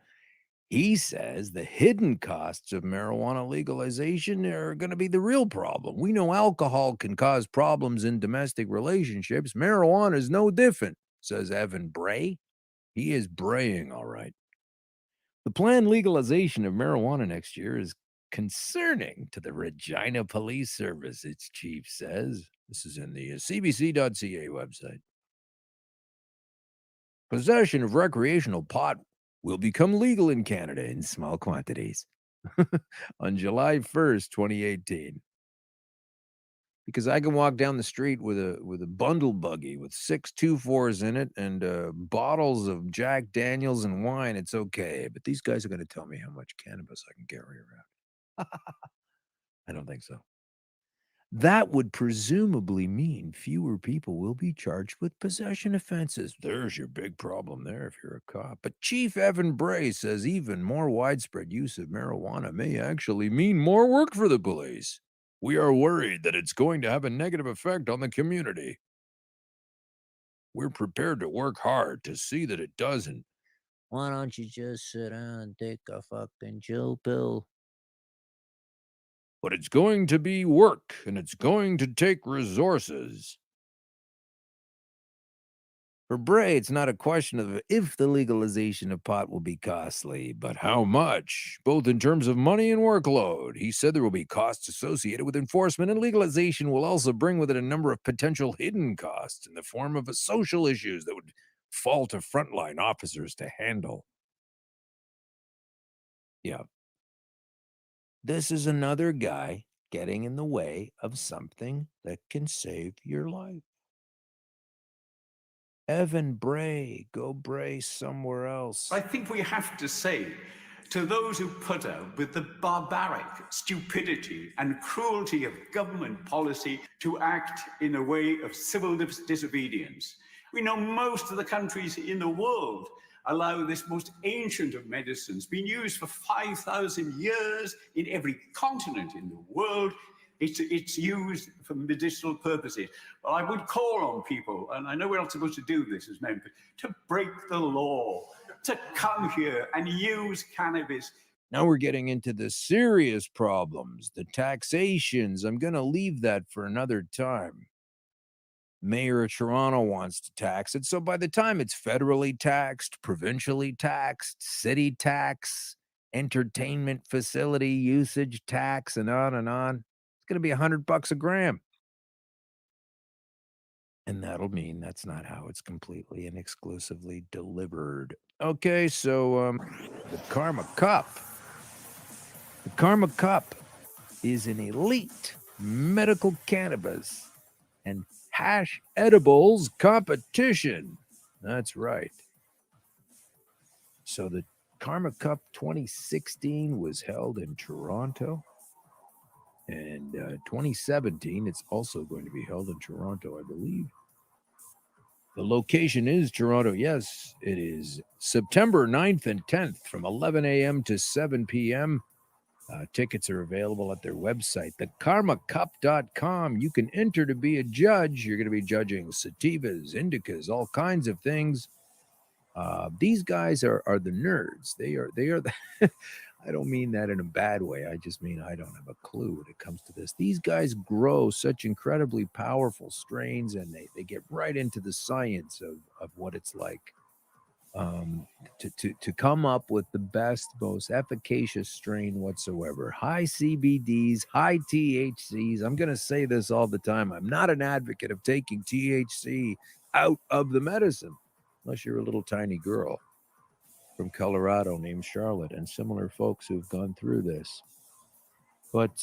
He says the hidden costs of marijuana legalization are going to be the real problem. We know alcohol can cause problems in domestic relationships. Marijuana is no different, says Evan Bray. He is braying, all right. The planned legalization of marijuana next year is concerning to the Regina Police Service, its chief says. This is in the cbc.ca website. Possession of recreational pot will become legal in Canada in small quantities on July 1st, 2018. because I can walk down the street with a bundle buggy with 6 2-4s in it and bottles of Jack Daniels and wine. It's okay, but these guys are going to tell me how much cannabis I can carry around. I don't think so. That would presumably mean fewer people will be charged with possession offenses. There's your big problem there if you're a cop. But Chief Evan Bray says even more widespread use of marijuana may actually mean more work for the police. We are worried that it's going to have a negative effect on the community. We're prepared to work hard to see that it doesn't. Why don't you just sit down and take a fucking chill pill? But it's going to be work, and it's going to take resources. For Bray, it's not a question of if the legalization of pot will be costly, but how much, both in terms of money and workload. He said there will be costs associated with enforcement, and legalization will also bring with it a number of potential hidden costs in the form of social issues that would fall to frontline officers to handle. Yeah. This is another guy getting in the way of something that can save your life. Evan Bray, go Bray somewhere else. I think we have to say to those who put up with the barbaric stupidity and cruelty of government policy to act in a way of civil disobedience. We know most of the countries in the world allow this most ancient of medicines, been used for 5,000 years in every continent in the world. It's used for medicinal purposes. But I would call on people, and I know we're not supposed to do this as members, to break the law, to come here and use cannabis. Now we're getting into the serious problems, the taxations. I'm going to leave that for another time. Mayor of Toronto wants to tax it. So by the time it's federally taxed, provincially taxed, city tax, entertainment facility usage tax, and on, it's going to be $100 a gram. And that'll mean that's not how it's completely and exclusively delivered. Okay, so the Karma Cup. The Karma Cup is an elite medical cannabis and hash edibles competition. That's right. So the Karma Cup 2016 was held in Toronto. And 2017, it's also going to be held in Toronto, I believe. The location is Toronto. Yes, it is September 9th and 10th from 11 a.m. to 7 p.m. Tickets are available at their website, thekarmacup.com. You can enter to be a judge. You're going to be judging sativas, indicas, all kinds of things. These guys are the nerds. They are the I don't mean that in a bad way. I just mean I don't have a clue when it comes to this. These guys grow such incredibly powerful strains, and they get right into the science of what it's like to come up with the best, most efficacious strain whatsoever. High CBDs, high THCs. I'm going to say this all the time. I'm not an advocate of taking THC out of the medicine, unless you're a little tiny girl from Colorado named Charlotte and similar folks who've gone through this. But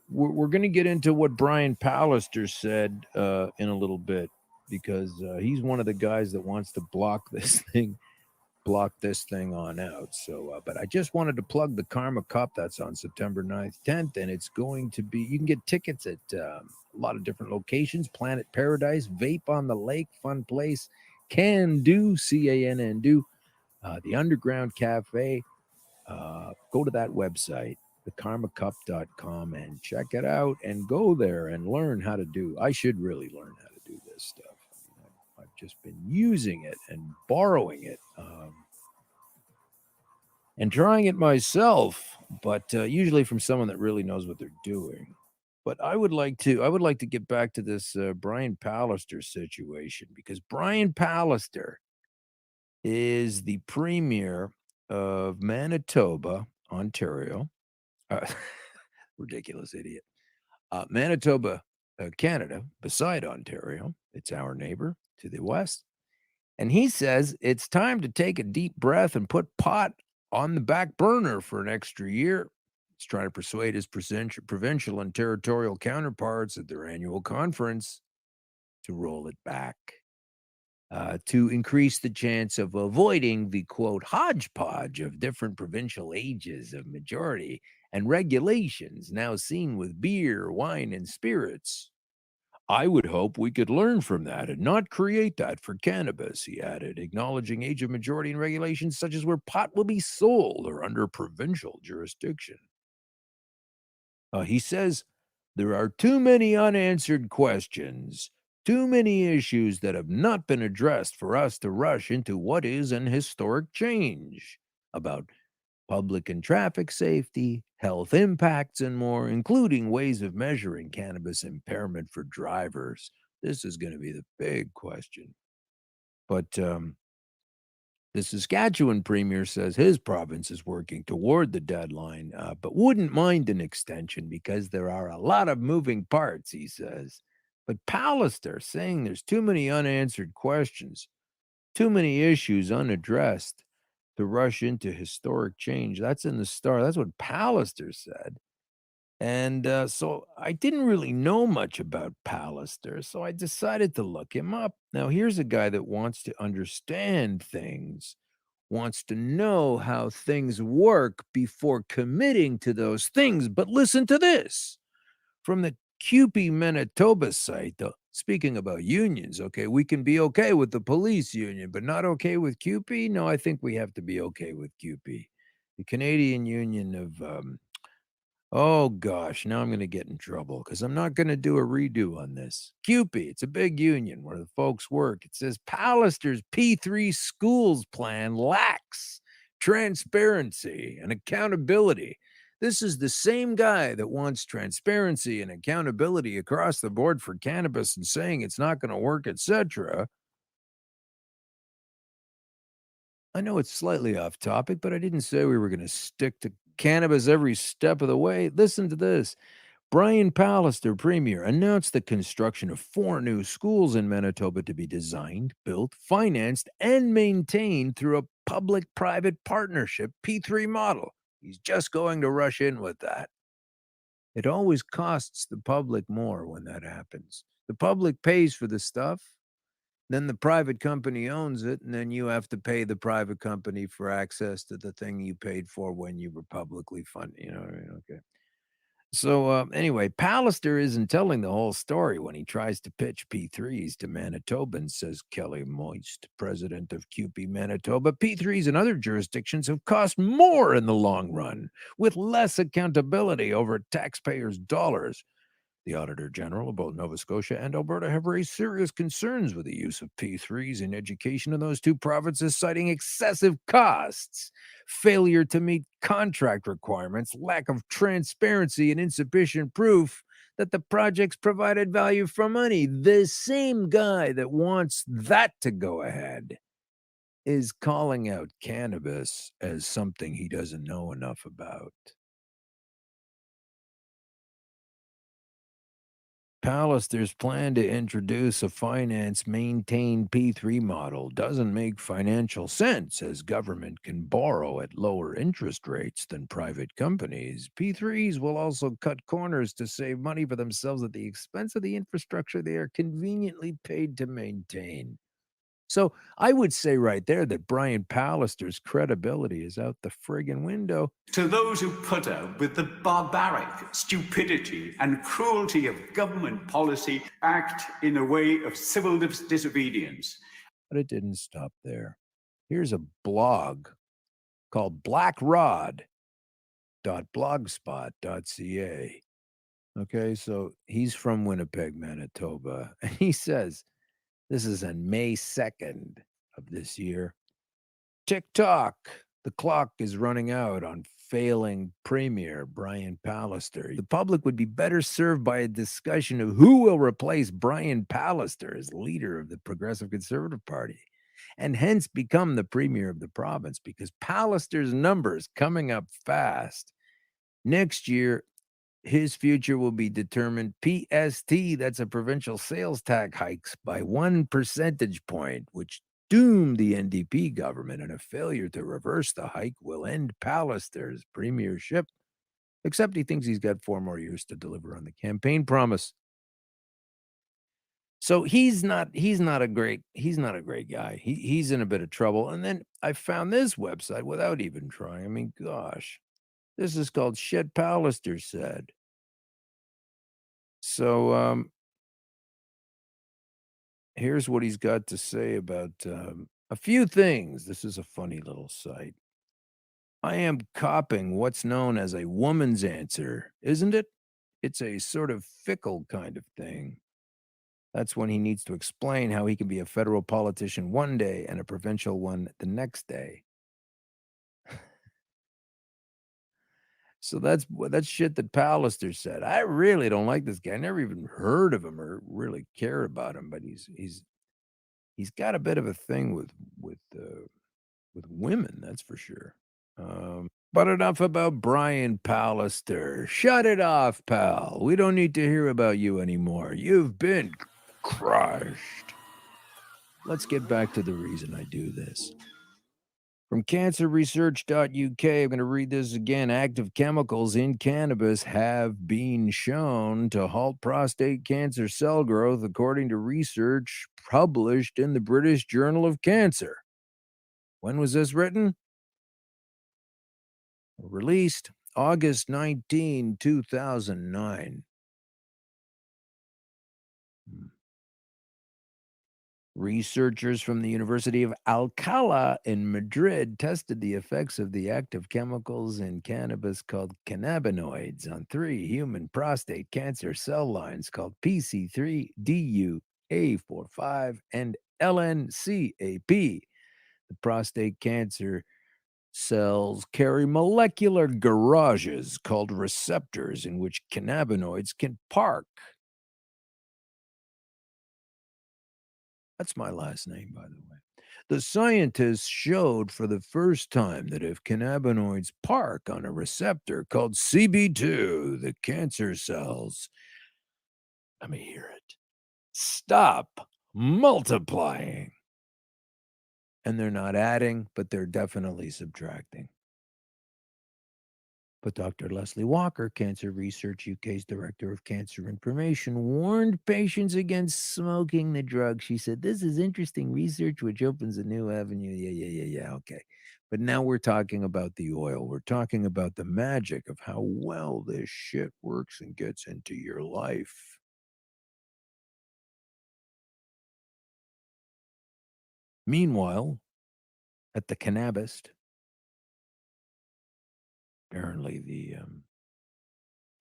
we're going to get into what Brian Pallister said in a little bit, because he's one of the guys that wants to block this thing on out. So, but I just wanted to plug the Karma Cup. That's on September 9th, 10th, and it's going to be, you can get tickets at a lot of different locations. Planet Paradise, Vape on the Lake, fun place. Can Do, CANN Do. The Underground Cafe. Go to that website, thekarmacup.com, and check it out and go there and learn how to do. I should really learn how to do this stuff. I mean, I've just been using it and borrowing it and trying it myself, but usually from someone that really knows what they're doing. But I would like to get back to this Brian Pallister situation, because Brian Pallister is the premier of Manitoba, Ontario. Ridiculous idiot. Manitoba, Canada, beside Ontario. It's our neighbor to the west. And he says it's time to take a deep breath and put pot on the back burner for an extra year. He's trying to persuade his provincial and territorial counterparts at their annual conference to roll it back, to increase the chance of avoiding the quote hodgepodge of different provincial ages of majority and regulations now seen with beer, wine, and spirits. I would hope we could learn from that and not create that for cannabis, he added, acknowledging age of majority and regulations such as where pot will be sold or under provincial jurisdiction. He says there are too many unanswered questions, too many issues that have not been addressed for us to rush into what is an historic change about public and traffic safety, health impacts, and more, including ways of measuring cannabis impairment for drivers. This is going to be the big question. But the Saskatchewan premier says his province is working toward the deadline, but wouldn't mind an extension because there are a lot of moving parts, he says. But Pallister saying there's too many unanswered questions, too many issues unaddressed to rush into historic change. That's in the Star. That's what Pallister said. And so I didn't really know much about Pallister, so I decided to look him up. Now, here's a guy that wants to understand things, wants to know how things work before committing to those things. But listen to this from the CUPE Manitoba site. Speaking about unions, okay, we can be okay with the police union, but not okay with CUPE? No, I think we have to be okay with CUPE. The Canadian Union of oh gosh, now I'm going to get in trouble because I'm not going to do a redo on this. CUPE, it's a big union where the folks work. It says Pallister's P3 schools plan lacks transparency and accountability. This is the same guy that wants transparency and accountability across the board for cannabis and saying it's not going to work, etc. I know it's slightly off topic, but I didn't say we were going to stick to cannabis every step of the way. Listen to this. Brian Pallister, Premier, announced the construction of 4 new schools in Manitoba to be designed, built, financed, and maintained through a public-private partnership P3 model. He's just going to rush in with that. It always costs the public more when that happens. The public pays for the stuff, then the private company owns it, and then you have to pay the private company for access to the thing you paid for when you were publicly funded. You know what I mean? Okay. So anyway, Pallister isn't telling the whole story when he tries to pitch P3s to Manitobans, says Kelly Moist, president of CUPE Manitoba. P3s in other jurisdictions have cost more in the long run, with less accountability over taxpayers' dollars. The Auditor General of both Nova Scotia and Alberta have raised serious concerns with the use of P3s in education in those two provinces, citing excessive costs, failure to meet contract requirements, lack of transparency, and insufficient proof that the projects provided value for money. The same guy that wants that to go ahead is calling out cannabis as something he doesn't know enough about. Pallister's plan to introduce a finance-maintained P3 model doesn't make financial sense, as government can borrow at lower interest rates than private companies. P3s will also cut corners to save money for themselves at the expense of the infrastructure they are conveniently paid to maintain. So I would say right there that Brian Pallister's credibility is out the friggin' window. To those who put up with the barbaric stupidity and cruelty of government policy, act in a way of civil disobedience. But it didn't stop there. Here's a blog called blackrod.blogspot.ca. Okay, so he's from Winnipeg, Manitoba. And he says, this is on May 2nd of this year. TikTok, the clock is running out on failing Premier Brian Pallister. The public would be better served by a discussion of who will replace Brian Pallister as leader of the Progressive Conservative Party and hence become the Premier of the province, because Pallister's numbers coming up fast. Next year, his future will be determined PST, that's a provincial sales tax hikes by 1 percentage point, which doomed the NDP government, and a failure to reverse the hike will end Pallister's premiership. Except he thinks he's got 4 more years to deliver on the campaign promise. So he's not a great guy. He's in a bit of trouble. And then I found this website without even trying. I mean, gosh. This is called Shit Pallister Said. So here's what he's got to say about a few things. This is a funny little site. I am copying what's known as a woman's answer, isn't it? It's a sort of fickle kind of thing. That's when he needs to explain how he can be a federal politician one day and a provincial one the next day. So that's shit that Pallister said. I really don't like this guy. I never even heard of him or really cared about him, but he's got a bit of a thing with women, that's for sure. But enough about Brian Pallister. Shut it off, pal. We don't need to hear about you anymore. You've been crushed. Let's get back to the reason I do this. From cancerresearch.uk, I'm going to read this again. Active chemicals in cannabis have been shown to halt prostate cancer cell growth, according to research published in the British Journal of Cancer. When was this written? Released August 19, 2009. Researchers from the University of Alcalá in Madrid tested the effects of the active chemicals in cannabis called cannabinoids on 3 human prostate cancer cell lines called PC3, DU-A45, and LNCAP. The prostate cancer cells carry molecular garages called receptors in which cannabinoids can park. That's my last name, by the way. The scientists showed for the first time that if cannabinoids park on a receptor called CB2, the cancer cells, let me hear it, stop multiplying. And they're not adding, but they're definitely subtracting. But Dr. Leslie Walker, Cancer Research UK's Director of Cancer Information, warned patients against smoking the drug. She said, "This is interesting research which opens a new avenue." Yeah, okay. But now we're talking about the oil. We're talking about the magic of how well this shit works and gets into your life. Meanwhile, at the cannabist, apparently the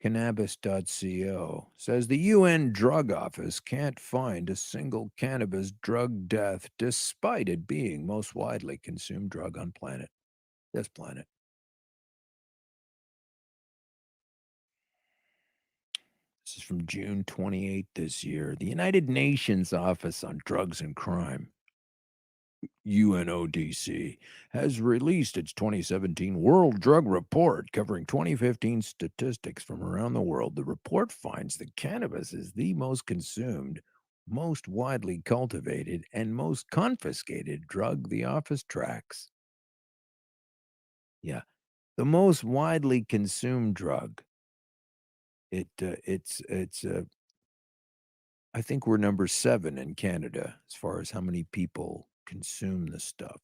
cannabis.co says the UN Drug Office can't find a single cannabis drug death despite it being most widely consumed drug on this planet. This is from June 28th this year. The United Nations Office on Drugs and Crime, UNODC, has released its 2017 World Drug Report covering 2015 statistics from around the world. The report finds that cannabis is the most consumed, most widely cultivated, and most confiscated drug the office tracks. Yeah, the most widely consumed drug. I think we're number 7 in Canada as far as how many people consume the stuff.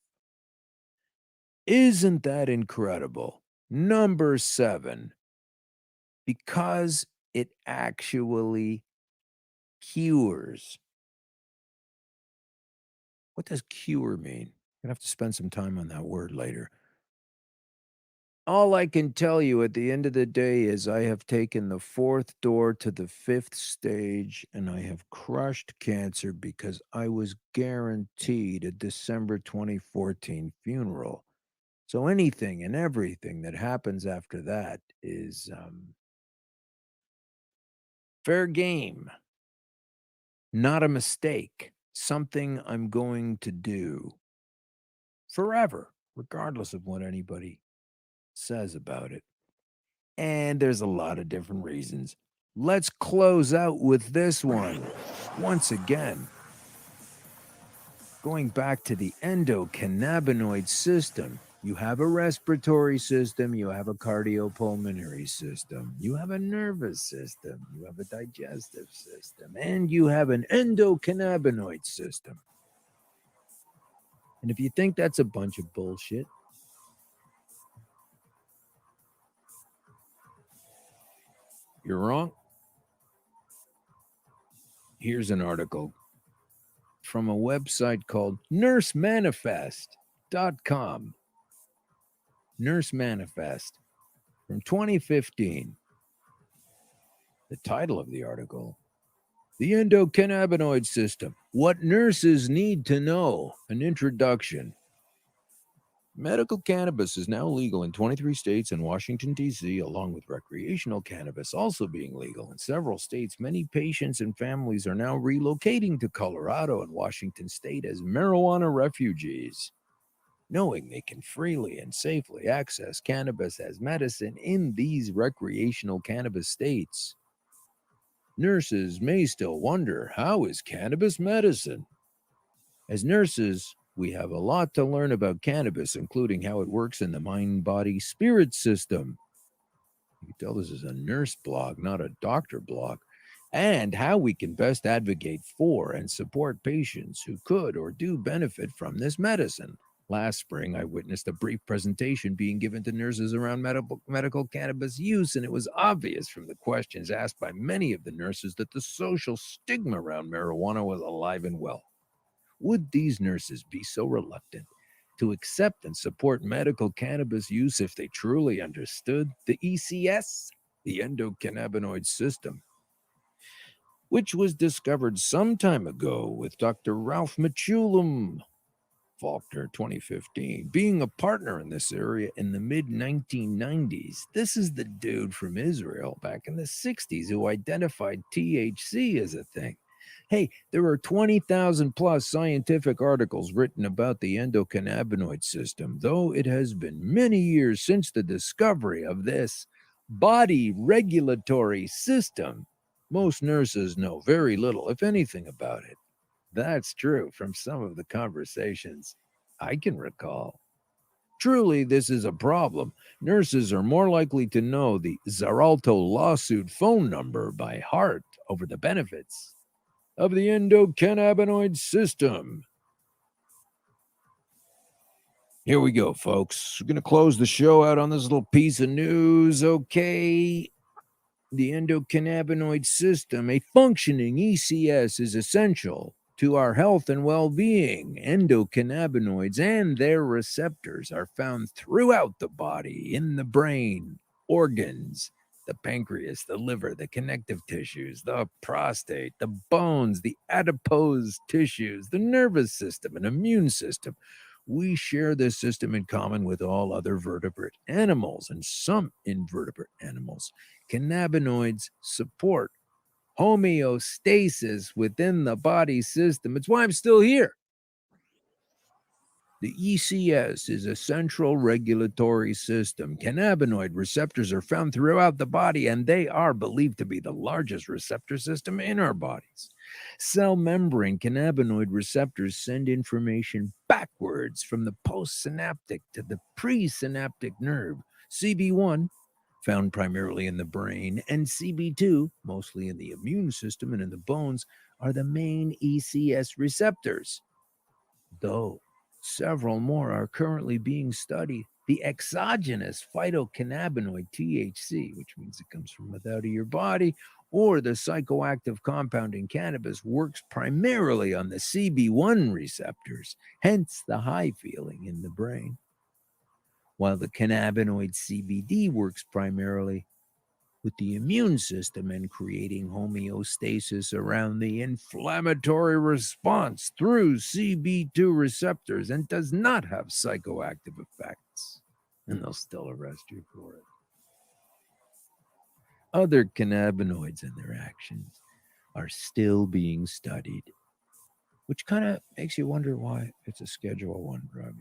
Isn't that incredible? Number 7. Because it actually cures. What does cure mean? I'm going to have to spend some time on that word later. All I can tell you at the end of the day is I have taken the 4th door to the 5th stage, and I have crushed cancer because I was guaranteed a December 2014 funeral. So anything and everything that happens after that is fair game, not a mistake, something I'm going to do forever, regardless of what anybody says about it. And there's a lot of different reasons. Let's close out with this one. Once again, going back to the endocannabinoid system, You have a respiratory system, you have a cardiopulmonary system, you have a nervous system, you have a digestive system, and you have an endocannabinoid system. And if you think that's a bunch of bullshit, you're wrong. Here's an article from a website called nursemanifest.com. Nurse Manifest from 2015. The title of the article: The Endocannabinoid System, What Nurses Need to Know. An introduction. Medical cannabis is now legal in 23 states and Washington, D.C., along with recreational cannabis also being legal in several states. Many patients and families are now relocating to Colorado and Washington state as marijuana refugees, knowing they can freely and safely access cannabis as medicine in these recreational cannabis states. Nurses may still wonder, how is cannabis medicine? As nurses, we have a lot to learn about cannabis, including how it works in the mind-body-spirit system. You can tell this is a nurse blog, not a doctor blog. And how we can best advocate for and support patients who could or do benefit from this medicine. Last spring, I witnessed a brief presentation being given to nurses around medical cannabis use, and it was obvious from the questions asked by many of the nurses that the social stigma around marijuana was alive and well. Would these nurses be so reluctant to accept and support medical cannabis use if they truly understood the ECS, the endocannabinoid system, which was discovered some time ago with Dr. Ralph Mitchulum, Faulkner, 2015, being a partner in this area in the mid-1990s. This is the dude from Israel back in the 60s who identified THC as a thing. Hey, there are 20,000 plus scientific articles written about the endocannabinoid system, though it has been many years since the discovery of this body regulatory system. Most nurses know very little, if anything, about it. That's true from some of the conversations I can recall. Truly, this is a problem. Nurses are more likely to know the Xaralto lawsuit phone number by heart over the benefits of the endocannabinoid system. Here we go, folks. We're going to close the show out on this little piece of news, okay? The endocannabinoid system, a functioning ECS, is essential to our health and well-being. Endocannabinoids and their receptors are found throughout the body, in the brain, organs, the pancreas, the liver, the connective tissues, the prostate, the bones, the adipose tissues, the nervous system, and immune system. We share this system in common with all other vertebrate animals and some invertebrate animals. Cannabinoids support homeostasis within the body system. It's why I'm still here. The ECS is a central regulatory system. Cannabinoid receptors are found throughout the body, and they are believed to be the largest receptor system in our bodies. Cell membrane cannabinoid receptors send information backwards from the postsynaptic to the presynaptic nerve. CB1, found primarily in the brain, and CB2, mostly in the immune system and in the bones, are the main ECS receptors, though several more are currently being studied. The exogenous phytocannabinoid THC, which means it comes from without your body, or the psychoactive compound in cannabis, works primarily on the CB1 receptors, hence the high feeling in the brain, while the cannabinoid CBD works primarily with the immune system and creating homeostasis around the inflammatory response through CB2 receptors and does not have psychoactive effects. And they'll still arrest you for it. Other cannabinoids and their actions are still being studied, which kind of makes you wonder why it's a Schedule 1 drug.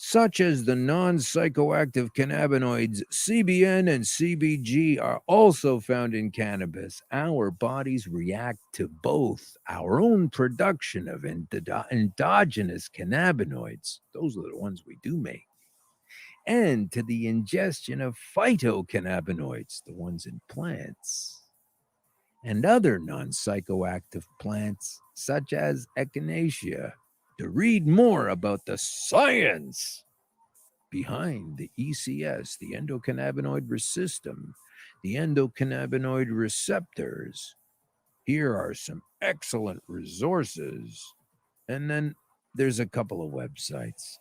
such as the non-psychoactive cannabinoids CBN and CBG, are also found in cannabis. Our bodies react to both our own production of endogenous cannabinoids, those are the ones we do make, and to the ingestion of phytocannabinoids, the ones in plants, and other non-psychoactive plants such as echinacea. To read more about the science behind the ECS, the endocannabinoid system, the endocannabinoid receptors, here are some excellent resources. And then there's a couple of websites.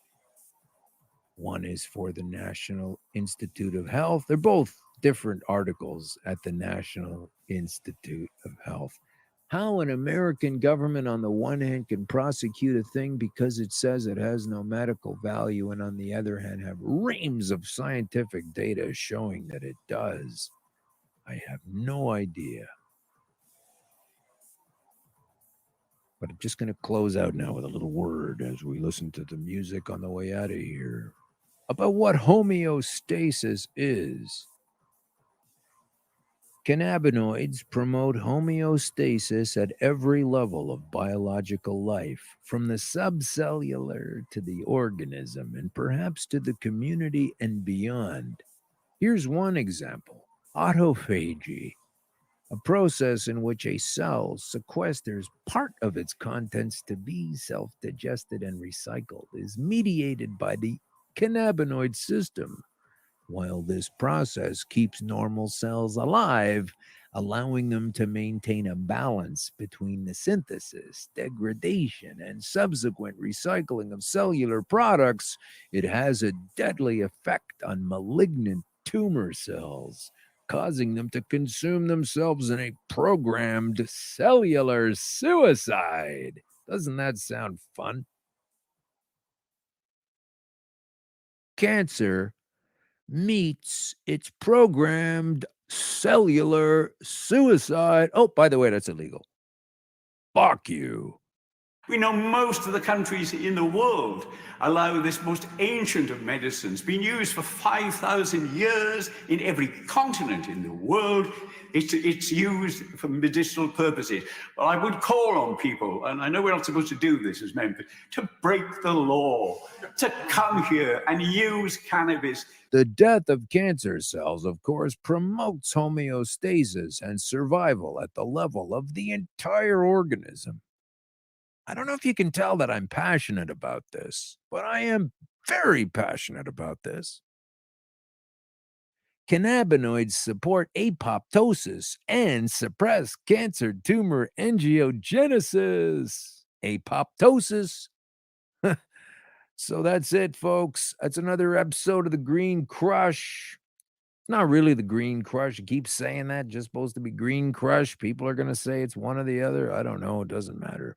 One is for the National Institute of Health. They're both different articles at the National Institute of Health. How an American government on the one hand can prosecute a thing because it says it has no medical value, and on the other hand have reams of scientific data showing that it does. I have no idea. But I'm just going to close out now with a little word as we listen to the music on the way out of here about what homeostasis is. Cannabinoids promote homeostasis at every level of biological life, from the subcellular to the organism, and perhaps to the community and beyond. Here's one example: autophagy, a process in which a cell sequesters part of its contents to be self-digested and recycled, is mediated by the cannabinoid system. While this process keeps normal cells alive, allowing them to maintain a balance between the synthesis, degradation, and subsequent recycling of cellular products, it has a deadly effect on malignant tumor cells, causing them to consume themselves in a programmed cellular suicide. Doesn't that sound fun? Cancer meets its programmed cellular suicide. Oh, by the way, that's illegal. Fuck you. We know most of the countries in the world allow this most ancient of medicines, been used for 5,000 years in every continent in the world. It's used for medicinal purposes. But I would call on people, and I know we're not supposed to do this as members, to break the law, to come here and use cannabis. The death of cancer cells, of course, promotes homeostasis and survival at the level of the entire organism. I don't know if you can tell that I'm passionate about this, but I am very passionate about this. Cannabinoids support apoptosis and suppress cancer tumor angiogenesis. Apoptosis. So that's it, folks. That's another episode of the Green Crush. It's not really the Green Crush. You keep saying that, just supposed to be Green Crush. People are going to say it's one or the other. I don't know. It doesn't matter.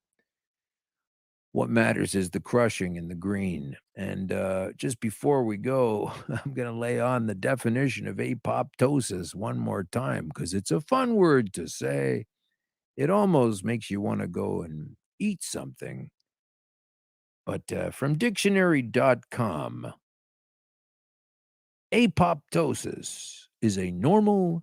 What matters is the crushing and the green. And just before we go, I'm going to lay on the definition of apoptosis one more time because it's a fun word to say. It almost makes you want to go and eat something. But from dictionary.com, apoptosis is a normal,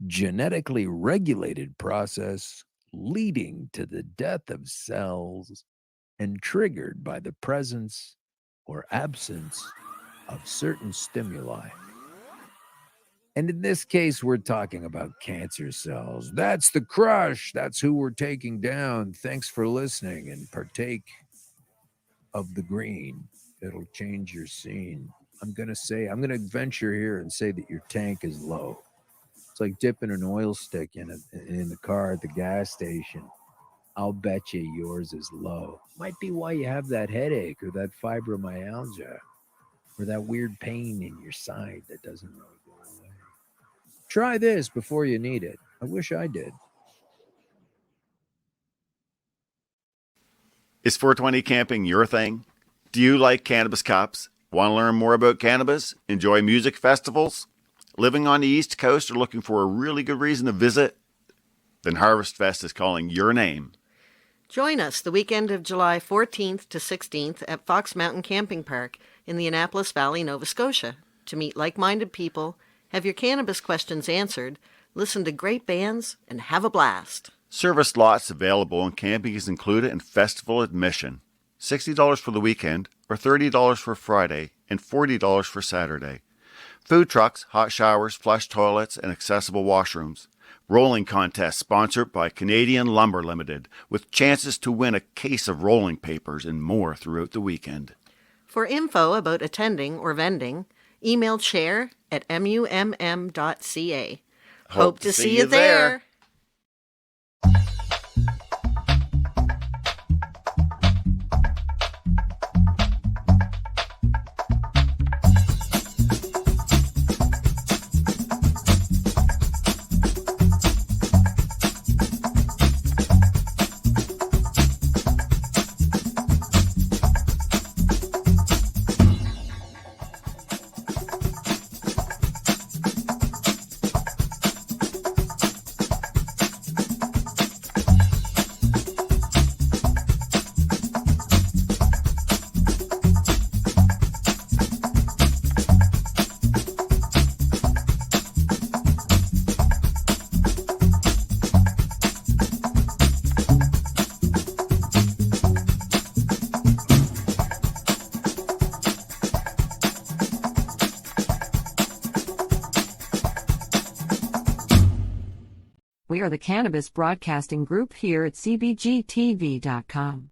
genetically regulated process leading to the death of cells and triggered by the presence or absence of certain stimuli. And in this case, we're talking about cancer cells. That's the crush. That's who we're taking down. Thanks for listening, and partake of the green. It'll change your scene. I'm going to venture here and say that your tank is low. It's like dipping an oil stick in the car at the gas station. I'll bet you yours is low. Might be why you have that headache or that fibromyalgia or that weird pain in your side that doesn't really go away. Try this before you need it. I wish I did. Is 420 camping your thing? Do you like cannabis cops? Want to learn more about cannabis? Enjoy music festivals? Living on the East Coast or looking for a really good reason to visit? Then Harvest Fest is calling your name. Join us the weekend of July 14th to 16th at Fox Mountain Camping Park in the Annapolis Valley, Nova Scotia. To meet like-minded people, have your cannabis questions answered, listen to great bands, and have a blast. Service lots available and camping is included in festival admission. $60 for the weekend, or $30 for Friday, and $40 for Saturday. Food trucks, hot showers, flush toilets, and accessible washrooms. Rolling contest sponsored by Canadian Lumber Limited, with chances to win a case of rolling papers and more throughout the weekend. For info about attending or vending, email chair@mumm.ca. Hope to see you there. We are the Cannabis Broadcasting Group here at cbgtv.com.